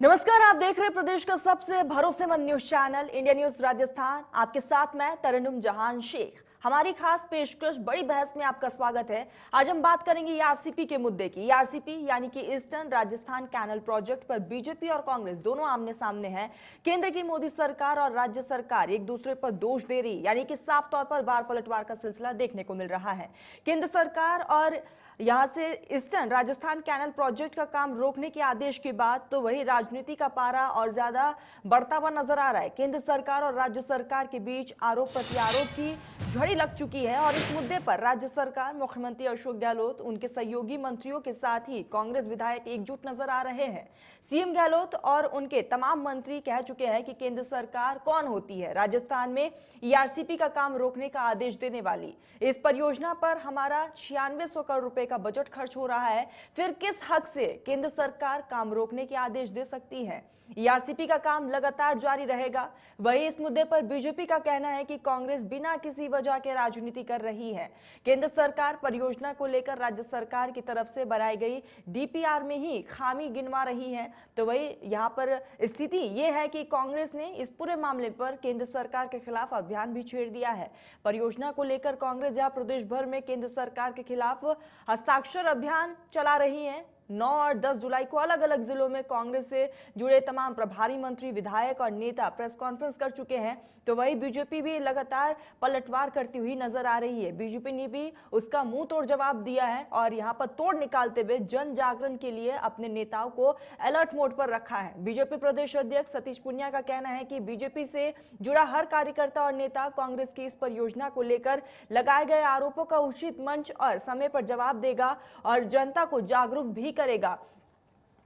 नमस्कार, आप देख रहे हैं प्रदेश का सबसे भरोसेमंद news channel India news Rajasthan. आपके साथ मैं तरन्नुम जहान शेख। हमारी खास पेशकश बड़ी बहस में आपका स्वागत है। आज हम बात करेंगे ईआरसीपी के मुद्दे की। ईआरसीपी यानी कि ईस्टर्न राजस्थान कैनल प्रोजेक्ट पर बीजेपी और कांग्रेस दोनों आमने सामने हैं। केंद्र की मोदी सरकार और राज्य सरकार एक दूसरे पर दोष दे रही, यानी कि साफ तौर पर वार पलटवार का सिलसिला देखने को मिल रहा है। केंद्र सरकार और यहां से ईस्टर्न राजस्थान कैनल प्रोजेक्ट का काम रोकने के आदेश के बाद तो वही राजनीति का पारा और ज्यादा बढ़ता हुआ नजर आ रहा है। केंद्र सरकार और राज्य सरकार के बीच आरोप प्रत्यारोप की झड़ी लग चुकी है और इस मुद्दे पर राज्य सरकार, मुख्यमंत्री अशोक गहलोत, उनके सहयोगी मंत्रियों के साथ ही कांग्रेस विधायक एकजुट नजर आ रहे हैं। सीएम गहलोत और उनके तमाम मंत्री कह चुके हैं कि केंद्र सरकार कौन होती है राजस्थान में ईआरसीपी का काम रोकने का आदेश देने वाली। इस परियोजना पर हमारा 9600 करोड़ रुपए का बजट खर्च हो रहा है, फिर किस हक से केंद्र सरकार काम रोकने के आदेश दे सकती है। ईआरसीपी का काम लगातार जारी रहेगा। वहीं इस मुद्दे पर बीजेपी का कहना है कि कांग्रेस बिना किसी वजह के राजनीति कर रही है। केंद्र सरकार परियोजना को लेकर राज्य सरकार की तरफ से बनाई गई डीपीआर में ही खामी गिनवा रही है। तो वही यहां पर स्थिति ये है कि कांग्रेस ने इस पूरे मामले पर केंद्र सरकार के खिलाफ अभियान भी छेड़ दिया है। परियोजना को लेकर कांग्रेस जहां प्रदेश भर में केंद्र सरकार के खिलाफ हस्ताक्षर अभियान चला रही है, 9 और 10 जुलाई को अलग अलग जिलों में कांग्रेस से जुड़े तमाम प्रभारी मंत्री, विधायक और नेता प्रेस कॉन्फ्रेंस कर चुके हैं। तो वही बीजेपी भी लगातार पलटवार करती हुई नजर आ रही है। बीजेपी ने भी उसका मुंह तोड़ जवाब दिया है और यहां पर तोड़ निकालते हुए जन जागरण के लिए अपने नेताओं को अलर्ट मोड पर रखा है। बीजेपी प्रदेश अध्यक्ष सतीश पुनिया का कहना है कि बीजेपी से जुड़ा हर कार्यकर्ता और नेता कांग्रेस की इस परियोजना को लेकर लगाए गए आरोपों का उचित मंच और समय पर जवाब देगा और जनता को जागरूक भी करेगा।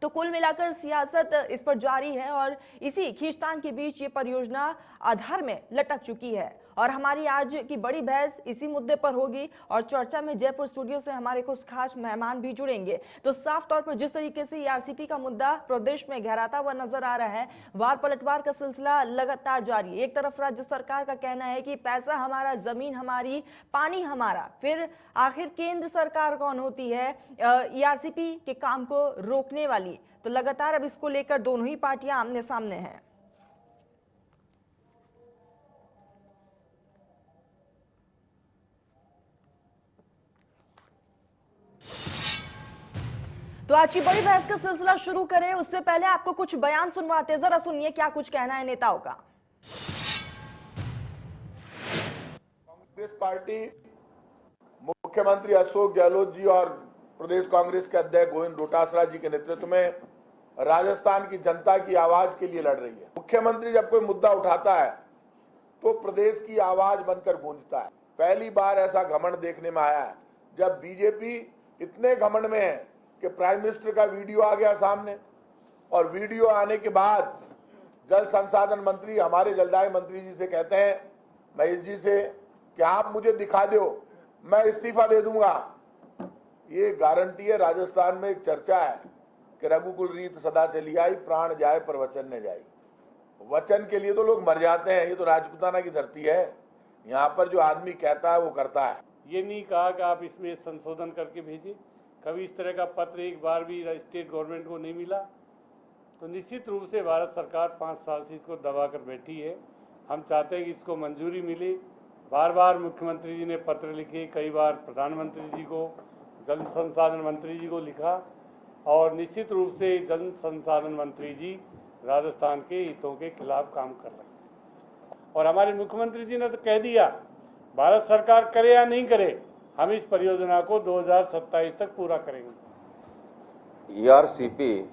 तो कुल मिलाकर सियासत इस पर जारी है और इसी खींचतान के बीच ये परियोजना आधार में लटक चुकी है। और हमारी आज की बड़ी बहस इसी मुद्दे पर होगी और चर्चा में जयपुर स्टूडियो से हमारे कुछ खास मेहमान भी जुड़ेंगे। तो साफ तौर पर जिस तरीके से ईआरसीपी का मुद्दा प्रदेश में गहराता हुआ नजर आ रहा है, वार पलटवार का सिलसिला लगातार जारी है। एक तरफ राज्य सरकार का कहना है कि पैसा हमारा, जमीन हमारी, पानी हमारा, फिर आखिर केंद्र सरकार कौन होती है ईआरसीपी के काम को रोकने वाली। तो लगातार अब इसको लेकर दोनों ही पार्टियां आमने सामने हैं। तो आज की बड़ी बहस का सिलसिला शुरू करें उससे पहले आपको कुछ बयान सुनवाते हैं, जरा सुनिए क्या कुछ कहना है नेताओं का। कांग्रेस पार्टी, मुख्यमंत्री अशोक गहलोत जी और प्रदेश कांग्रेस के अध्यक्ष गोविंद डोटासरा जी के नेतृत्व में राजस्थान की जनता की आवाज के लिए लड़ रही है। मुख्यमंत्री जब कोई मुद्दा उठाता है तो प्रदेश की आवाज बनकर गूंजता है। पहली बार ऐसा घमंड देखने में आया है जब बीजेपी इतने घमंड में है कि प्राइम मिनिस्टर का वीडियो आ गया सामने और वीडियो आने के बाद जल संसाधन मंत्री हमारे जलदाय मंत्री जी से कहते हैं, महेश जी से, कि आप मुझे दिखा दो, मैं इस्तीफा दे दूंगा। ये गारंटी है। राजस्थान में एक चर्चा है कि रघुकुल रीत सदा चली आई, प्राण जाए पर वचन न जाए। वचन के लिए तो लोग मर जाते हैं, ये तो राजपूताना की धरती है। यहाँ पर जो आदमी कहता है वो करता है। ये नहीं कहा कि आप इसमें संशोधन करके भेजिए। कभी इस तरह का पत्र एक बार भी स्टेट गवर्नमेंट को नहीं मिला। तो निश्चित रूप से भारत सरकार 5 साल से इसको दबा कर बैठी है। हम चाहते हैं कि इसको मंजूरी मिले। बार बार मुख्यमंत्री जी ने पत्र लिखे, कई बार प्रधानमंत्री जी को, जल संसाधन मंत्री जी को लिखा और निश्चित रूप से जल संसाधन मंत्री जी राजस्थान के हितों के खिलाफ काम कर रहे हैं। और हमारे मुख्यमंत्री जी ने तो कह दिया, भारत सरकार करे या नहीं करे, हम इस परियोजना को 2027 तक पूरा करेंगे। ईआरसीपी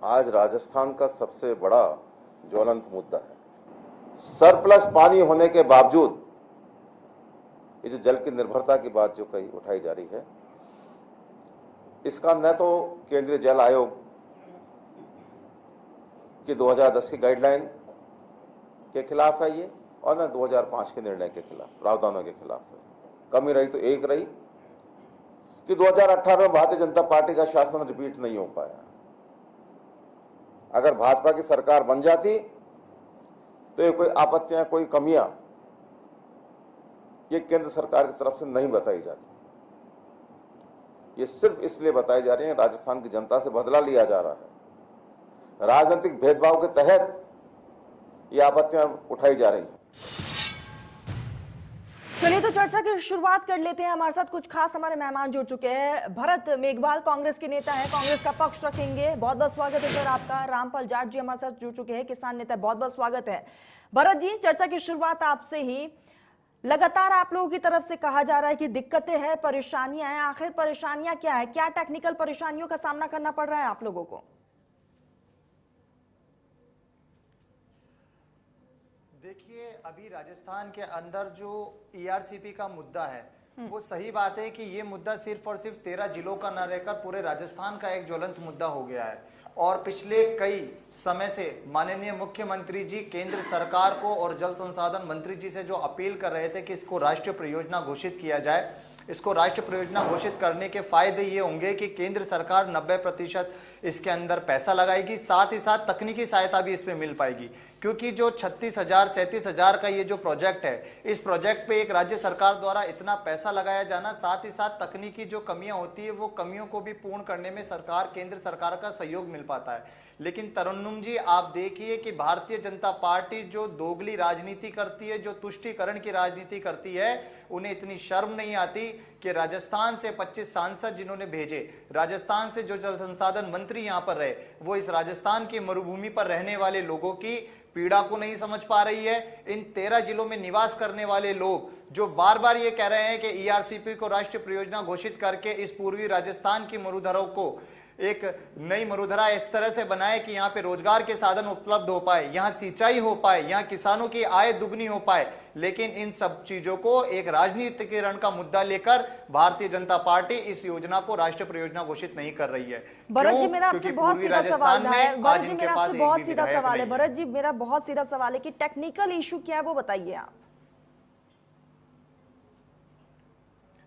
आज राजस्थान का सबसे बड़ा ज्वलंत मुद्दा है। सरप्लस पानी होने के बावजूद ये जो जल की निर्भरता की बात जो कही उठाई जा रही है, इसका न तो केंद्रीय जल आयोग की 2010 की गाइडलाइन के खिलाफ है ये, और न 2005 के निर्णय के खिलाफ, प्रावधानों के खिलाफ है। कमी रही तो एक रही कि 2018 में भारतीय जनता पार्टी का शासन रिपीट नहीं हो पाया। अगर भाजपा की सरकार बन जाती तो ये कोई आपत्तियां, कोई कमियां ये केंद्र सरकार की तरफ से नहीं बताई जाती। ये सिर्फ इसलिए बताई जा रही है राजस्थान की जनता से बदला लिया जा रहा है। राजनीतिक भेदभाव के तहत ये आपत्तियां उठाई जा रही हैं। चलिए तो चर्चा की शुरुआत कर लेते हैं। हमारे साथ कुछ खास हमारे मेहमान जुड़ चुके हैं। भरत मेघवाल कांग्रेस के नेता हैं, कांग्रेस का पक्ष रखेंगे। बहुत बहुत स्वागत है सर आपका। रामपाल जाट जी हमारे साथ जुड़ चुके हैं, किसान नेता, बहुत बहुत स्वागत है। भरत जी, चर्चा की शुरुआत आपसे ही। लगातार आप लोगों की तरफ से कहा जा रहा है कि दिक्कतें हैं, परेशानियां हैं। आखिर परेशानियां क्या है? क्या टेक्निकल परेशानियों का सामना करना पड़ रहा है आप लोगों को? देखिए, अभी राजस्थान के अंदर जो ईआरसीपी का मुद्दा है, वो सही बात है कि ये मुद्दा सिर्फ और सिर्फ 13 जिलों का न रहकर पूरे राजस्थान का एक ज्वलंत मुद्दा हो गया है। और पिछले कई समय से माननीय मुख्यमंत्री जी केंद्र सरकार को और जल संसाधन मंत्री जी से जो अपील कर रहे थे कि इसको राष्ट्रीय परियोजना घोषित किया जाए। इसको राष्ट्रीय परियोजना घोषित करने के फायदे ये होंगे कि केंद्र सरकार 90% इसके अंदर पैसा लगाएगी, साथ ही साथ तकनीकी सहायता भी इसमें मिल पाएगी। क्योंकि जो 36,000 37,000 का ये जो प्रोजेक्ट है, इस प्रोजेक्ट पे एक राज्य सरकार द्वारा इतना पैसा लगाया जाना, साथ ही साथ तकनीकी जो कमियां होती है वो कमियों को भी पूर्ण करने में सरकार, केंद्र सरकार का सहयोग मिल पाता है। लेकिन तरन्नुम जी, आप देखिए कि भारतीय जनता पार्टी जो दोगली राजनीति करती है, जो तुष्टीकरण की राजनीति करती है, उन्हें इतनी शर्म नहीं आती कि राजस्थान से 25 सांसद जिन्होंने भेजे, राजस्थान से जो जल संसाधन मंत्री यहां पर रहे, वो इस राजस्थान की मरुभूमि पर रहने वाले लोगों की पीड़ा को नहीं समझ पा रही है। इन 13 जिलों में निवास करने वाले लोग जो बार बार ये कह रहे हैं कि ईआरसीपी को राष्ट्रीय परियोजना घोषित करके इस पूर्वी राजस्थान की मरुधरों को एक नई मरुधरा इस तरह से बनाए कि यहाँ पे रोजगार के साधन उपलब्ध हो पाए, यहाँ सिंचाई हो पाए, यहाँ किसानों की आय दुगनी हो पाए। लेकिन इन सब चीजों को एक राजनीतिकरण का मुद्दा लेकर भारतीय जनता पार्टी इस योजना को राष्ट्रीय परियोजना घोषित नहीं कर रही है। भरत जी, मेरा आपसे बहुत सीधा सवाल है। भरत जी, मेरा आपसे बहुत सीधा सवाल है। भरत जी, मेरा बहुत सीधा सवाल है कि टेक्निकल इशू क्या है वो बताइए आप।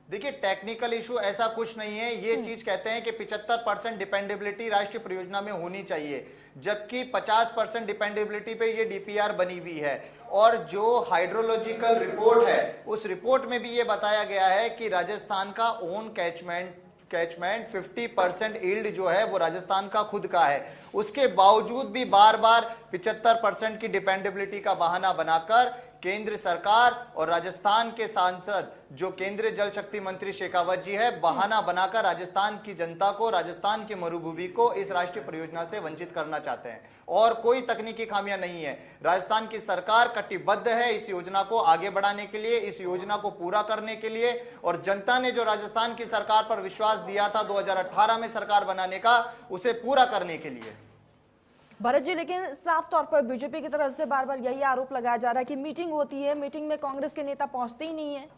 देखिए, टेक्निकल इशू ऐसा कुछ नहीं है। ये चीज कहते हैं कि 75% डिपेंडेबिलिटी राष्ट्रीय परियोजना में होनी चाहिए, जबकि 50% डिपेंडेबिलिटी पे ये डीपीआर बनी हुई है। और जो हाइड्रोलॉजिकल रिपोर्ट है, उस रिपोर्ट में भी ये बताया गया है कि राजस्थान का ओन कैचमेंट 50% ईल्ड जो है वो राजस्थान का खुद का है। उसके बावजूद भी बार बार 75% की डिपेंडेबिलिटी का बहाना बनाकर केंद्र सरकार और राजस्थान के सांसद जो केंद्रीय जल शक्ति मंत्री शेखावत जी है, बहाना बनाकर राजस्थान की जनता को, राजस्थान की मरुभूमि को इस राष्ट्रीय परियोजना से वंचित करना चाहते हैं। और कोई तकनीकी खामियां नहीं है। राजस्थान की सरकार कटिबद्ध है इस योजना को आगे बढ़ाने के लिए, इस योजना को पूरा करने के लिए। और जनता ने जो राजस्थान की सरकार पर विश्वास दिया था 2018 में सरकार बनाने का, उसे पूरा करने के लिए। भरत जी, लेकिन साफ तौर पर बीजेपी की तरफ से बार बार यही आरोप लगाया जा रहा है कि मीटिंग होती है, मीटिंग में कांग्रेस के नेता पहुंचते ही नहीं है।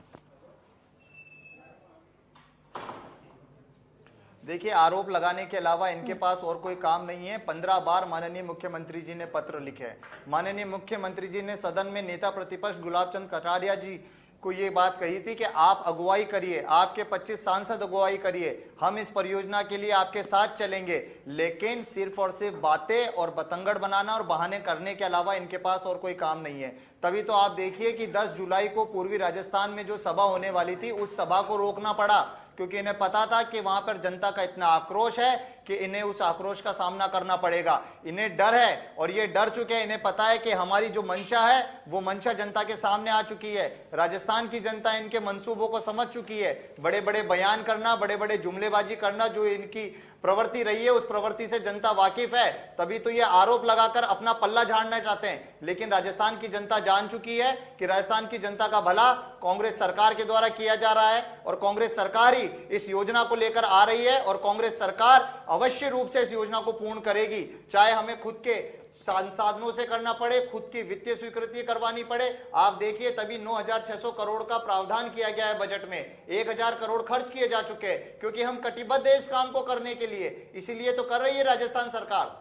देखिए, आरोप लगाने के अलावा इनके पास और कोई काम नहीं है। 15 बार माननीय मुख्यमंत्री जी ने पत्र लिखे। माननीय मुख्यमंत्री जी ने सदन में नेता प्रतिपक्ष गुलाब चंद कटारिया जी को ये बात कही थी कि आप अगुवाई करिए, आपके 25 सांसद अगुवाई करिए, हम इस परियोजना के लिए आपके साथ चलेंगे। लेकिन सिर्फ और सिर्फ बातें और बतंगड़ बनाना और बहाने करने के अलावा इनके पास और कोई काम नहीं है। तभी तो आप देखिए कि 10 जुलाई को पूर्वी राजस्थान में जो सभा होने वाली थी, उस सभा को रोकना पड़ा, क्योंकि इन्हें पता था कि वहां पर जनता का इतना आक्रोश है कि इन्हें उस आक्रोश का सामना करना पड़ेगा। इन्हें डर है और ये डर चुके हैं। इन्हें पता है कि हमारी जो मंशा है वो मंशा जनता के सामने आ चुकी है। राजस्थान की जनता इनके मंसूबों को समझ चुकी है। बड़े बड़े बयान करना, बड़े बड़े जुमलेबाजी करना जो इनकी प्रवृत्ति रही है, उस प्रवृत्ति से जनता वाकिफ है। तभी तो ये आरोप लगाकर अपना पल्ला झाड़ना चाहते हैं। लेकिन राजस्थान की जनता जान चुकी है कि राजस्थान की जनता का भला कांग्रेस सरकार के द्वारा किया जा रहा है और कांग्रेस सरकार ही इस योजना को लेकर आ रही है और कांग्रेस सरकार अवश्य रूप से इस योजना को पूर्ण करेगी, चाहे हमें खुद के संसाधनों से करना पड़े, खुद की वित्तीय स्वीकृति करवानी पड़े। आप देखिए, तभी 9,600 करोड़ का प्रावधान किया गया है बजट में। 1,000 करोड़ खर्च किए जा चुके हैं, क्योंकि हम कटिबद्ध है इस काम को करने के लिए। इसीलिए तो कर रही है राजस्थान सरकार।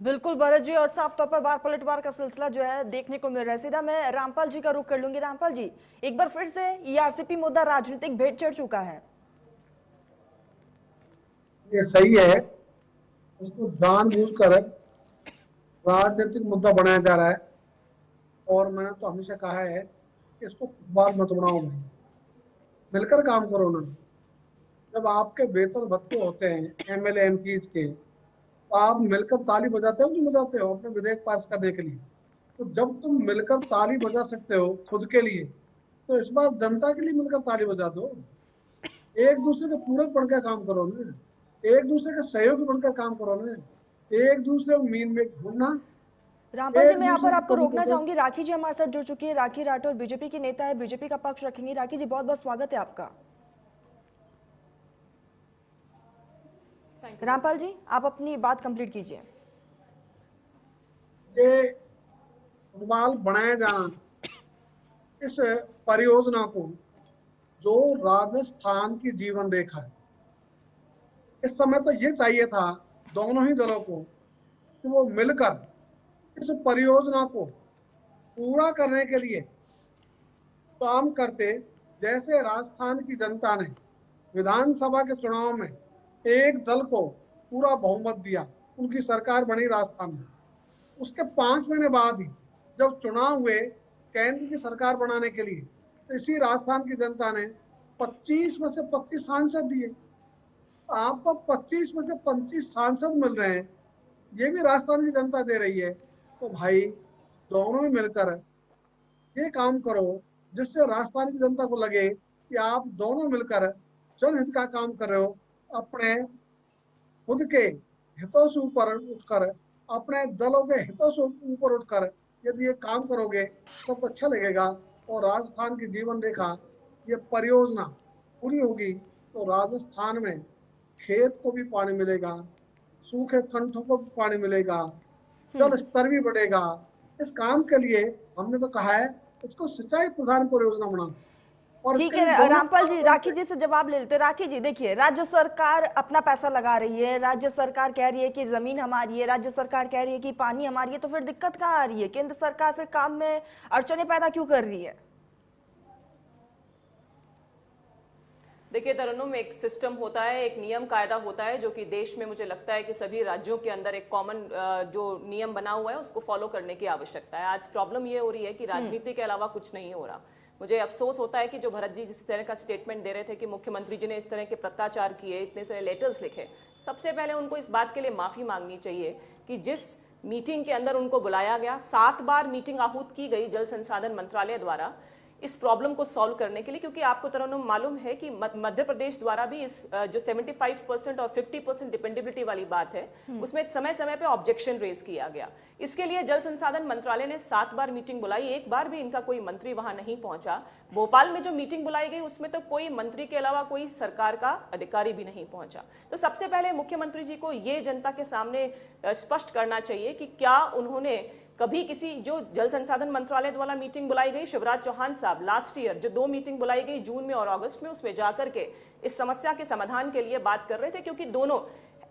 बिल्कुल भरत जी, और साफ तौर पर बार पलटवार का सिलसिला जो है देखने को मिल रहा है। सीधा मैं रामपाल जी का रुख कर लूंगी। रामपाल जी, एक बार फिर से ईआरसीपी मुद्दा राजनीतिक भेंट चढ़ चुका है। ये सही है, उसको जानबूझकर राजनीतिक मुद्दा बनाया जा रहा है। और मैंने तो हमेशा कहा है कि इसको बात मत बनाओ भाई, मिलकर काम करो ना। जब आपके वेतन भत्ते होते हैं एमएलए एमपीज के, तो आप मिलकर ताली बजाते हो कि नहीं बजाते हो अपने विधेयक पास करने के लिए? तो जब तुम मिलकर ताली बजा सकते हो खुद के लिए, तो इस बार जनता के लिए मिलकर ताली बजा दो। एक दूसरे के पूरक बनकर काम करो ना, एक दूसरे के सहयोगी बनकर काम करो ना, एक दूसरे को मीन में ढूंढना। रामपाल जी, एक मैं यहाँ पर दूसरे आपको को रोकना कभी- चाहूंगी। राखी जी हमारे साथ जुड़ चुकी है। राखी राठौर बीजेपी की नेता है, बीजेपी का पक्ष रखेंगी। राखी जी, बहुत बहुत स्वागत है आपका। रामपाल जी, आप अपनी बात कंप्लीट कीजिए। ये फुटबॉल बनाया जाना, इस परियोजना को, जो राजस्थान की जीवन रेखा है, इस समय तो ये चाहिए था दोनों ही दलों को कि वो मिलकर इस परियोजना को पूरा करने के लिए काम करते। जैसे राजस्थान की जनता ने विधानसभा के चुनाव में एक दल को पूरा बहुमत दिया, उनकी सरकार बनी राजस्थान में। उसके 5 महीने बाद ही जब चुनाव हुए केंद्र की सरकार बनाने के लिए, तो इसी राजस्थान की जनता ने 25 में से 25 सांसद दिए। आपको 25 में से 25 सांसद मिल रहे हैं, ये भी राजस्थान की जनता दे रही है। तो भाई दोनों ही मिलकर ये काम करो जिससे राजस्थान की जनता को लगे कि आप दोनों मिलकर जनहित का काम कर रहे हो। अपने खुद के हितों से ऊपर उठकर, अपने दलों के हितों से ऊपर उठकर यदि ये काम करोगे तो अच्छा लगेगा। और राजस्थान की जीवन रेखा, ये परियोजना पूरी होगी तो राजस्थान में खेत को भी पानी मिलेगा, सूखे कंठों को भी पानी मिलेगा, जल स्तर भी बढ़ेगा। इस काम के लिए हमने तो कहा है इसको सिंचाई प्रधान परियोजना बना। और ठीक इसके लिए है दोनों रामपाल जी, राखी जी से जवाब ले लेते। राखी जी, देखिए, राज्य सरकार अपना पैसा लगा रही है, राज्य सरकार कह रही है कि जमीन हमारी है, राज्य सरकार कह रही है कि पानी हमारी है, तो फिर दिक्कत कहाँ आ रही है? केंद्र सरकार फिर काम में अड़चने पैदा क्यों कर रही है? देखिए तरन्नुम, एक सिस्टम होता है, एक नियम कायदा होता है जो कि देश में मुझे लगता है कि सभी राज्यों के अंदर एक कॉमन जो नियम बना हुआ है उसको फॉलो करने की आवश्यकता है। आज प्रॉब्लम ये हो रही है कि राजनीति के अलावा कुछ नहीं हो रहा। मुझे अफसोस होता है कि जो भरत जी जिस तरह का स्टेटमेंट दे रहे थे कि मुख्यमंत्री जी ने इस तरह के पत्राचार किए, इतने सारे लेटर्स लिखे, सबसे पहले उनको इस बात के लिए माफी मांगनी चाहिए कि जिस मीटिंग के अंदर उनको बुलाया गया, 7 बार मीटिंग आहूत की गई जल संसाधन मंत्रालय द्वारा इस प्रॉब्लम को सॉल्व करने के लिए, क्योंकि आपको तरन्नुम मालूम है कि मध्य प्रदेश द्वारा भी इस जो 75% और 50% डिपेंडेबिलिटी वाली बात है उसमें समय समय पे ऑब्जेक्शन रेज किया गया। इसके लिए जल संसाधन मंत्रालय ने 7 बार मीटिंग बुलाई, एक बार भी इनका कोई मंत्री वहां नहीं पहुंचा। भोपाल में जो मीटिंग बुलाई गई उसमें तो कोई मंत्री के अलावा कोई सरकार का अधिकारी भी नहीं पहुंचा। तो सबसे पहले मुख्यमंत्री जी को ये जनता के सामने स्पष्ट करना चाहिए कि क्या उन्होंने कभी किसी जो जल संसाधन मंत्रालय द्वारा मीटिंग बुलाई गई, शिवराज चौहान साहब लास्ट ईयर जो 2 मीटिंग बुलाई गई जून में और अगस्त में, उसमें जाकर के इस समस्या के समाधान के लिए बात कर रहे थे। क्योंकि दोनों,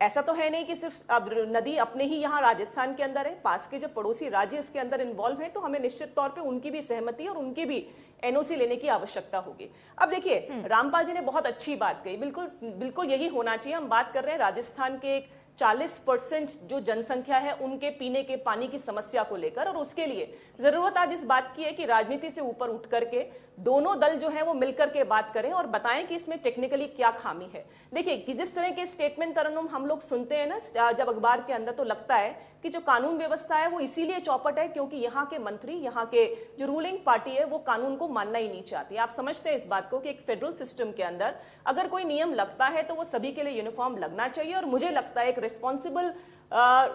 ऐसा तो है नहीं कि सिर्फ अब नदी अपने ही यहाँ राजस्थान के अंदर है, पास के जो पड़ोसी राज्य इसके अंदर इन्वॉल्व है, तो हमें निश्चित तौर पे उनकी भी सहमति और उनकी भी एनओसी लेने की आवश्यकता होगी। अब देखिए, रामपाल जी ने बहुत अच्छी बात कही, बिल्कुल बिल्कुल यही होना चाहिए। हम बात कर रहे हैं राजस्थान के एक 40% जो जनसंख्या है उनके पीने के पानी की समस्या को लेकर, और उसके लिए जरूरत आज इस बात की है कि राजनीति से ऊपर उठ करके दोनों दल जो है वो मिलकर के बात करें और बताएं कि इसमें टेक्निकली क्या खामी है। देखिए कि जिस तरह के स्टेटमेंट तरन्नुम हम लोग सुनते हैं ना जब अखबार के अंदर, तो लगता है कि जो कानून व्यवस्था है वो इसीलिए चौपट है क्योंकि यहाँ के मंत्री, यहाँ के जो रूलिंग पार्टी है वो कानून को मानना ही नहीं चाहती। आप समझते हैं इस बात को कि एक फेडरल सिस्टम के अंदर अगर कोई नियम लगता है तो वो सभी के लिए यूनिफॉर्म लगना चाहिए। और मुझे लगता है एक रिस्पॉन्सिबल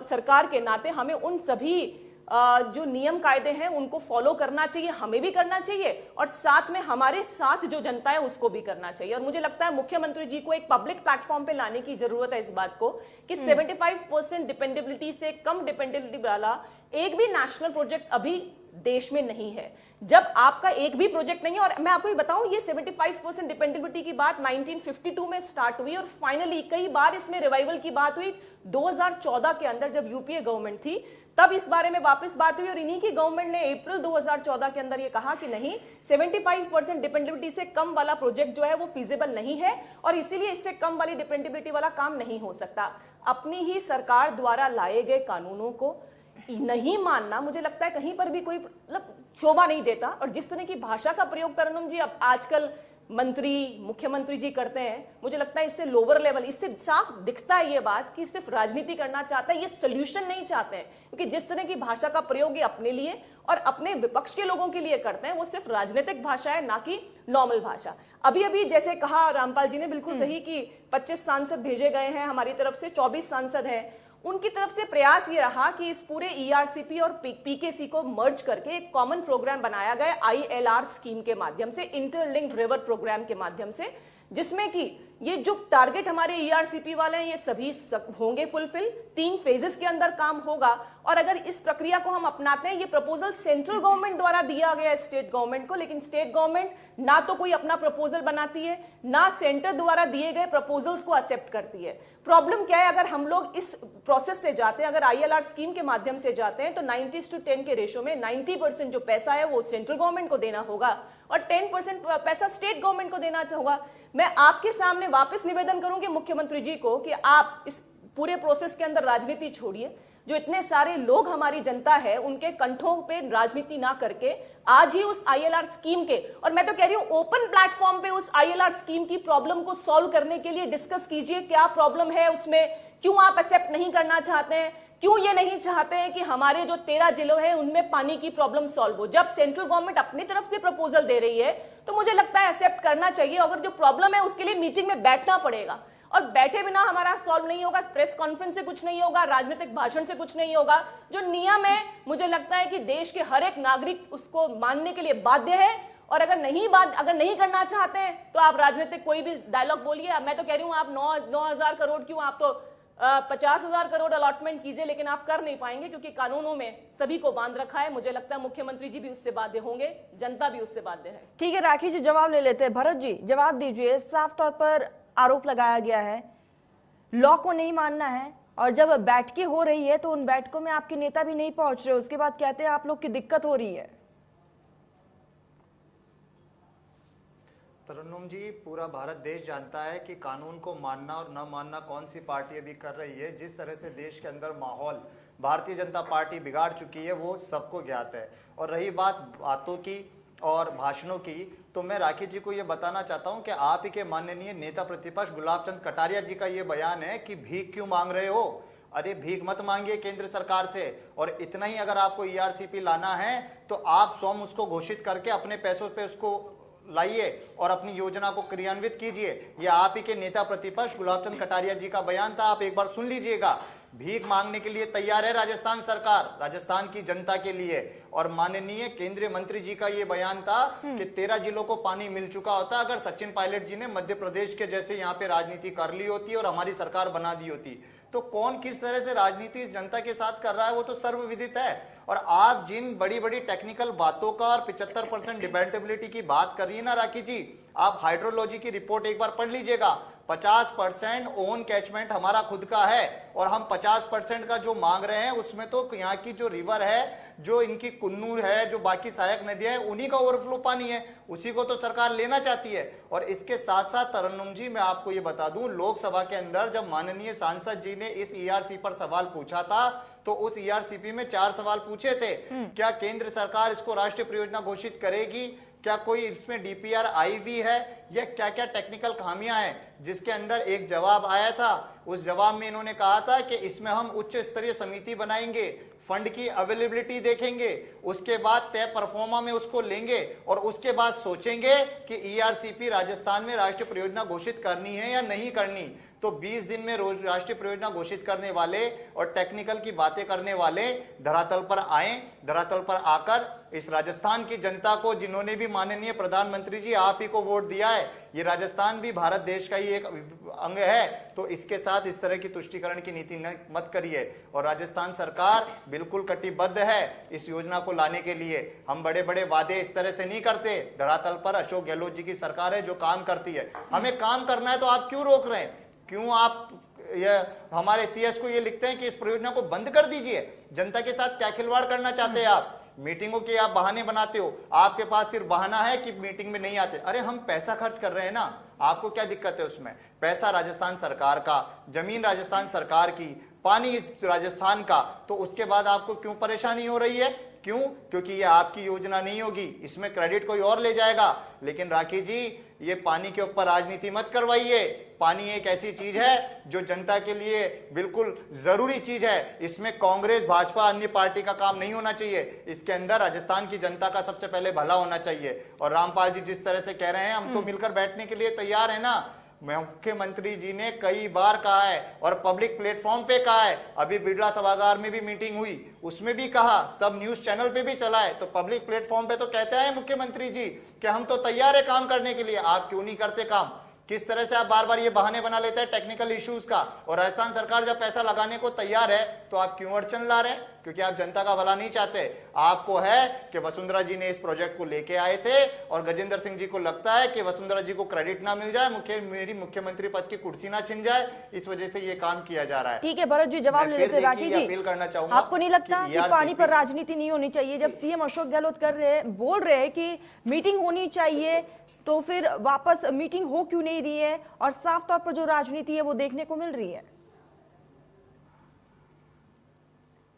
सरकार के नाते हमें उन सभी जो नियम कायदे हैं उनको फॉलो करना चाहिए, हमें भी करना चाहिए और साथ में हमारे साथ जो जनता है उसको भी करना चाहिए। और मुझे लगता है मुख्यमंत्री जी को एक पब्लिक प्लेटफॉर्म पे लाने की जरूरत है इस बात को कि 75% डिपेंडेबिलिटी से कम डिपेंडेबिलिटी वाला एक भी नेशनल प्रोजेक्ट अभी देश में नहीं है। जब आपका एक भी प्रोजेक्ट नहीं है, और मैं आपको ये बताऊं, ये 75% डिपेंडेबिलिटी की बात 1952 में स्टार्ट हुई और फाइनली कई बार इसमें रिवाइवल की बात हुई 2014 के अंदर जब यूपीए गवर्नमेंट थी, तब इस बारे में वापस बात हुई और इन्हीं की गवर्नमेंट ने अप्रैल 2014 के अंदर ये कहा कि नहीं, 75% डिपेंडेबिलिटी से कम वाला प्रोजेक्ट जो है वो फीजिबल नहीं है और इसीलिए इससे कम वाली डिपेंडेबिलिटी वाला काम नहीं हो सकता। अपनी ही सरकार द्वारा लाए गए कानूनों को नहीं मानना मुझे लगता है कहीं पर भी कोई मतलब शोभा नहीं देता। और जिस तरह की भाषा का प्रयोग तरन्नुम जी अब आजकल मंत्री मुख्यमंत्री जी करते हैं, मुझे लगता है इससे लोअर लेवल, इससे साफ दिखता है ये बात कि सिर्फ राजनीति करना चाहते हैं, ये सोल्यूशन नहीं चाहते हैं। क्योंकि जिस तरह की भाषा का प्रयोग ये अपने लिए और अपने विपक्ष के लोगों के लिए करते हैं, वो सिर्फ राजनीतिक भाषा है, ना कि नॉर्मल भाषा। अभी अभी जैसे कहा रामपाल जी ने बिल्कुल सही कि 25 सांसद भेजे गए हैं हमारी तरफ से, 24 सांसद हैं। उनकी तरफ से प्रयास ये रहा कि इस पूरे ईआरसीपी और पीकेसी को मर्ज करके एक कॉमन प्रोग्राम बनाया गया आईएलआर स्कीम के माध्यम से, इंटरलिंक्ड रिवर प्रोग्राम के माध्यम से, जिसमें कि ये जो टारगेट हमारे ईआरसीपी वाले हैं ये सभी होंगे फुलफिल। 3 फेजेस के अंदर काम होगा। और अगर इस प्रक्रिया को हम अपनाते हैं, ये प्रपोजल सेंट्रल गवर्नमेंट द्वारा दिया गया है स्टेट गवर्नमेंट को, लेकिन स्टेट गवर्नमेंट ना तो कोई अपना प्रपोजल बनाती है, ना सेंटर द्वारा दिए गए प्रपोजल्स को एक्सेप्ट करती है। प्रॉब्लम क्या है, अगर हम लोग इस प्रोसेस से जाते हैं, अगर आईएलआर स्कीम के माध्यम से जाते हैं, तो 90:10 के रेशो में 90% जो पैसा है वो सेंट्रल गवर्नमेंट को देना होगा और 10% पैसा स्टेट गवर्नमेंट को देना होगा। मैं आपके सामने वापस निवेदन करूंगी मुख्यमंत्री जी को कि आप इस पूरे प्रोसेस के अंदर राजनीति छोड़िए। जो इतने सारे लोग हमारी जनता है उनके कंठों पे राजनीति ना करके आज ही उस आईएलआर स्कीम के, और मैं तो कह रही हूं ओपन प्लेटफॉर्म पे उस आईएलआर स्कीम की प्रॉब्लम को सॉल्व करने के लिए डिस्कस कीजिए। क्या प्रॉब्लम है उसमें, क्यों आप एक्सेप्ट नहीं करना चाहते हैं, क्यों ये नहीं चाहते हैं कि हमारे जो 13 जिलों हैं उनमें पानी की प्रॉब्लम सॉल्व हो। जब सेंट्रल गवर्नमेंट अपनी तरफ से प्रपोजल दे रही है तो मुझे लगता है एक्सेप्ट करना चाहिए। अगर जो प्रॉब्लम है उसके लिए मीटिंग में बैठना पड़ेगा, और बैठे बिना हमारा सॉल्व नहीं होगा, प्रेस कॉन्फ्रेंस से कुछ नहीं होगा, राजनीतिक भाषण से कुछ नहीं होगा। जो नियम है मुझे लगता है कि देश के हर एक नागरिक उसको मानने के लिए बाध्य है, और अगर नहीं करना चाहते हैं तो आप राजनीतिक कोई भी डायलॉग बोलिए। मैं तो कह रही हूं आप 9,000 करोड़ क्यों, आप तो 50,000 करोड़ अलॉटमेंट कीजिए, लेकिन आप कर नहीं पाएंगे क्योंकि कानूनों में सभी को बांध रखा है। मुझे लगता है मुख्यमंत्री जी भी उससे बाध्य होंगे, जनता भी उससे बाध्य है। ठीक है राखी जी, जवाब ले लेते हैं। भरत जी जवाब दीजिए। साफ तौर पर आरोप लगाया गया है लॉ को नहीं मानना है, और जब बैठकें हो रही है तो उन बैठकों में आपके नेता भी नहीं पहुंच रहे, उसके बाद कहते हैं आप लोग की दिक्कत हो रही है। तरन्नुम जी, पूरा भारत देश जानता है कि कानून को मानना और न मानना कौन सी पार्टी अभी कर रही है। जिस तरह से देश के अंदर माहौल भारतीय जनता पार्टी बिगाड़ चुकी है वो सबको ज्ञात है। और रही बात बातों की और भाषणों की, तो मैं राखी जी को ये बताना चाहता हूं कि आप ही के माननीय नेता प्रतिपक्ष गुलाब चंद कटारिया जी का ये बयान है कि भीख क्यों मांग रहे हो। अरे भीख मत मांगिए केंद्र सरकार से, और इतना ही अगर आपको ईआरसीपी लाना है तो आप स्वयं उसको घोषित करके अपने पैसों पे उसको लाइए और अपनी योजना को क्रियान्वित कीजिए। ये आप ही के नेता प्रतिपक्ष गुलाब चंद कटारिया जी का बयान था, आप एक बार सुन लीजिएगा। भीख मांगने के लिए तैयार है राजस्थान सरकार, राजस्थान की जनता के लिए। और माननीय केंद्रीय मंत्री जी का ये बयान था कि 13 जिलों को पानी मिल चुका होता अगर सचिन पायलट जी ने मध्य प्रदेश के जैसे यहाँ पे राजनीति कर ली होती और हमारी सरकार बना दी होती। तो कौन किस तरह से राजनीति इस जनता के साथ कर रहा है वो तो सर्वविदित है। और आप जिन बड़ी बड़ी टेक्निकल बातों का और 75% डिबेटेबिलिटी की बात कर रही है ना राखी जी, आप हाइड्रोलॉजी की रिपोर्ट एक बार पढ़ लीजिएगा। 50% ओन कैचमेंट हमारा खुद का है, और हम 50% का जो मांग रहे हैं उसमें तो यहाँ की जो रिवर है, जो इनकी कुन्नू है, जो बाकी सहायक नदियां हैं, उन्हीं का ओवरफ्लो पानी है, उसी को तो सरकार लेना चाहती है। और इसके साथ साथ तरन्नुम जी मैं आपको ये बता दूं, लोकसभा के अंदर जब माननीय सांसद जी ने इस ईआरसी पर सवाल पूछा था तो उस ईआरसीपी में 4 सवाल पूछे थे। क्या केंद्र सरकार इसको राष्ट्रीय परियोजना घोषित करेगी, क्या कोई इसमें डीपीआर आई हुई है, या क्या क्या टेक्निकल खामियां हैं, जिसके अंदर एक जवाब आया था। उस जवाब में इन्होंने कहा था कि इसमें हम उच्च स्तरीय समिति बनाएंगे, फंड की अवेलेबिलिटी देखेंगे, उसके बाद तय परफॉर्मा में उसको लेंगे और उसके बाद सोचेंगे कि ईआरसीपी राजस्थान में राष्ट्रीय परियोजना घोषित करनी है या नहीं करनी। तो 20 दिन में रोज राष्ट्रीय परियोजना घोषित करने वाले और टेक्निकल की बातें करने वाले धरातल पर आए। धरातल पर आकर इस राजस्थान की जनता को, जिन्होंने भी माननीय प्रधानमंत्री जी आप ही को वोट दिया है, ये राजस्थान भी भारत देश का ही एक अंग है, तो इसके साथ इस तरह की तुष्टीकरण की नीति मत करिए। और राजस्थान सरकार बिल्कुल कटिबद्ध है इस योजना को लाने के लिए। हम बड़े बड़े वादे इस तरह से नहीं करते। धरातल पर अशोक गहलोत जी की सरकार है जो काम करती है। हमें काम करना है तो आप क्यों रोक रहे हैं? क्यों आप ये हमारे सीएस को ये लिखते हैं कि इस परियोजना को बंद कर दीजिए? जनता के साथ क्या खिलवाड़ करना चाहते हैं आप? मीटिंगों के आप बहाने बनाते हो, आपके पास फिर बहाना है कि मीटिंग में नहीं आते। अरे हम पैसा खर्च कर रहे हैं ना, आपको क्या दिक्कत है उसमें? पैसा राजस्थान सरकार का, जमीन राजस्थान सरकार की, पानी इस राजस्थान का, तो उसके बाद आपको क्यों परेशानी हो रही है? क्यों? क्योंकि ये आपकी योजना नहीं होगी, इसमें क्रेडिट कोई और ले जाएगा। लेकिन राखी जी, ये पानी के ऊपर राजनीति मत करवाइए। पानी एक ऐसी चीज है जो जनता के लिए बिल्कुल जरूरी चीज है। इसमें कांग्रेस, भाजपा, अन्य पार्टी का काम नहीं होना चाहिए। इसके अंदर राजस्थान की जनता का सबसे पहले भला होना चाहिए। और रामपाल जी जिस तरह से कह रहे हैं, हम तो मिलकर बैठने के लिए तैयार है ना। मुख्यमंत्री जी ने कई बार कहा है और पब्लिक प्लेटफॉर्म पे कहा है। अभी बिरला सभागार में भी मीटिंग हुई, उसमें भी कहा, सब न्यूज चैनल पे भी चला है। तो पब्लिक प्लेटफॉर्म पे तो कहते हैं मुख्यमंत्री जी कि हम तो तैयार है काम करने के लिए। आप क्यों नहीं करते काम? किस तरह से आप बार बार ये बहाने बना लेते हैं टेक्निकल इश्यूज का। और राजस्थान सरकार जब पैसा लगाने को तैयार है तो आप क्यों अड़चन ला रहे हैं? क्योंकि आप जनता का भला नहीं चाहते। आपको है कि वसुंधरा जी ने इस प्रोजेक्ट को लेके आए थे और गजेंद्र सिंह जी को लगता है कि वसुंधरा जी को क्रेडिट ना मिल जाए, मेरी मुख्यमंत्री पद की कुर्सी ना छिन जाए, इस वजह से ये काम किया जा रहा है। ठीक है भरत जी, जवाब ले लेते। राठी जी, अपील करना चाहूंगा, आपको नहीं लगता कि पानी पर राजनीति नहीं होनी चाहिए? जब सीएम अशोक गहलोत बोल रहे हैं कि मीटिंग होनी चाहिए, तो फिर वापस मीटिंग हो क्यों नहीं रही है और साफ तौर पर जो राजनीति है वो देखने को मिल रही है?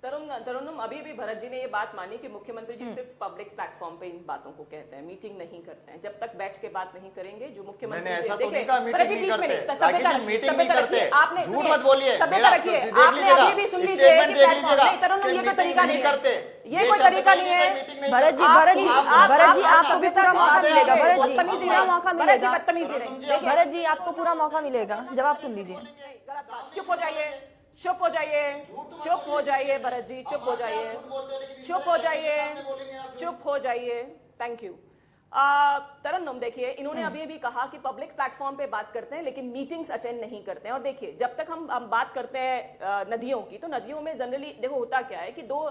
तरुणम, अभी भी भरत जी ने ये बात मानी कि मुख्यमंत्री जी सिर्फ पब्लिक प्लेटफॉर्म पे इन बातों को कहते हैं, मीटिंग नहीं करते हैं। जब तक बैठ के बात नहीं करेंगे, जो मुख्यमंत्री मैंने ऐसा जी, तो नहीं कहा मीटिंग नहीं करते, सभ्यता मीटिंग नहीं करते, आपने झूठ मत बोलिए, सभ्यता रखिए, आपने अभी भी सुन लीजिए कि प्लेटफॉर्म नहीं। तरुणम, ये कोई तरीका नहीं है, ये कोई तरीका नहीं है। भरत जी आपको भी पूरा मौका मिलेगा। भरत जी पूरा मौका मिलेगा। बदतमीजी रहे। भरत जी आपको पूरा मौका मिलेगा, जवाब सुन लीजिए। चुप हो जाइए, चुप हो जाइए, चुप हो जाइए भरत जी, चुप हो जाइए, चुप हो जाइए, चुप हो जाइए। Thank you. तरन्नुम, देखिए, इन्होंने अभी भी कहा कि पब्लिक प्लेटफॉर्म पे बात करते हैं लेकिन मीटिंग्स अटेंड नहीं करते हैं। और देखिए, जब तक हम बात करते हैं नदियों की, तो नदियों में जनरली देखो होता क्या है कि दो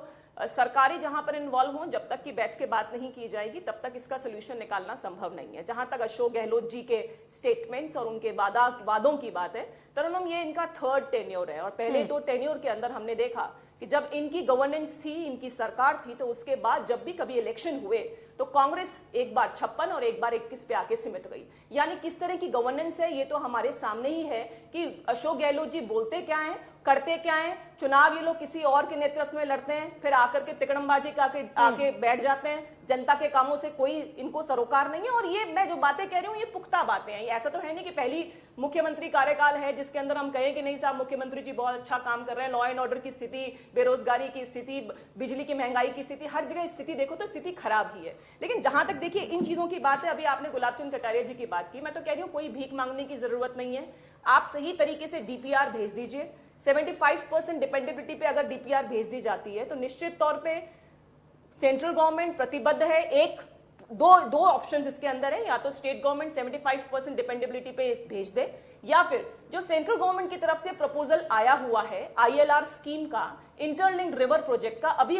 सरकारी जहां पर इन्वॉल्व हों, जब तक कि बैठ के बात नहीं की जाएगी तब तक इसका सोल्यूशन निकालना संभव नहीं है। जहां तक अशोक गहलोत जी के स्टेटमेंट्स और उनके वादों की बात है, तरन्नुम, ये इनका थर्ड टेन्योर है। और पहले दो टेन्योर के अंदर हमने देखा कि जब इनकी गवर्नेंस थी, इनकी सरकार थी, तो उसके बाद जब भी कभी इलेक्शन हुए तो कांग्रेस एक बार 56 और एक बार 21 पे आके सिमट गई। यानी किस तरह की गवर्नेंस है ये तो हमारे सामने ही है कि अशोक गहलोत जी बोलते क्या हैं, करते क्या हैं। चुनाव ये लोग किसी और के नेतृत्व में लड़ते हैं, फिर आकर के तिकड़मबाजी आके बैठ जाते हैं। जनता के कामों से कोई इनको सरोकार नहीं है। और ये मैं जो बातें कह रही हूँ, ये पुख्ता बातें हैं। ऐसा तो है नहीं कि पहली मुख्यमंत्री कार्यकाल है जिसके अंदर हम कहें कि नहीं साहब, मुख्यमंत्री जी बहुत अच्छा काम कर रहे हैं। लॉ एंड ऑर्डर की स्थिति, बेरोजगारी की स्थिति, बिजली की महंगाई की स्थिति, हर जगह स्थिति देखो तो स्थिति खराब ही है। लेकिन जहां तक देखिए इन चीजों की बात है, अभी आपने गुलाब चंद कटारिया जी की बात की, मैं तो कह रही हूँ कोई भीख मांगने की जरूरत नहीं है। आप सही तरीके से डीपीआर भेज दीजिए। 75% डिपेंडेबिलिटी पे अगर डीपीआर भेज दी जाती है तो निश्चित तौर पे सेंट्रल गवर्नमेंट प्रतिबद्ध है। दो ऑप्शंस इसके अंदर है, या तो स्टेट गवर्नमेंट 75% डिपेंडेबिलिटी पे भेज दे, या फिर जो सेंट्रल गवर्नमेंट की तरफ से प्रपोजल आया हुआ है आईएलआर स्कीम का, इंटरलिंक्ड रिवर प्रोजेक्ट का, अभी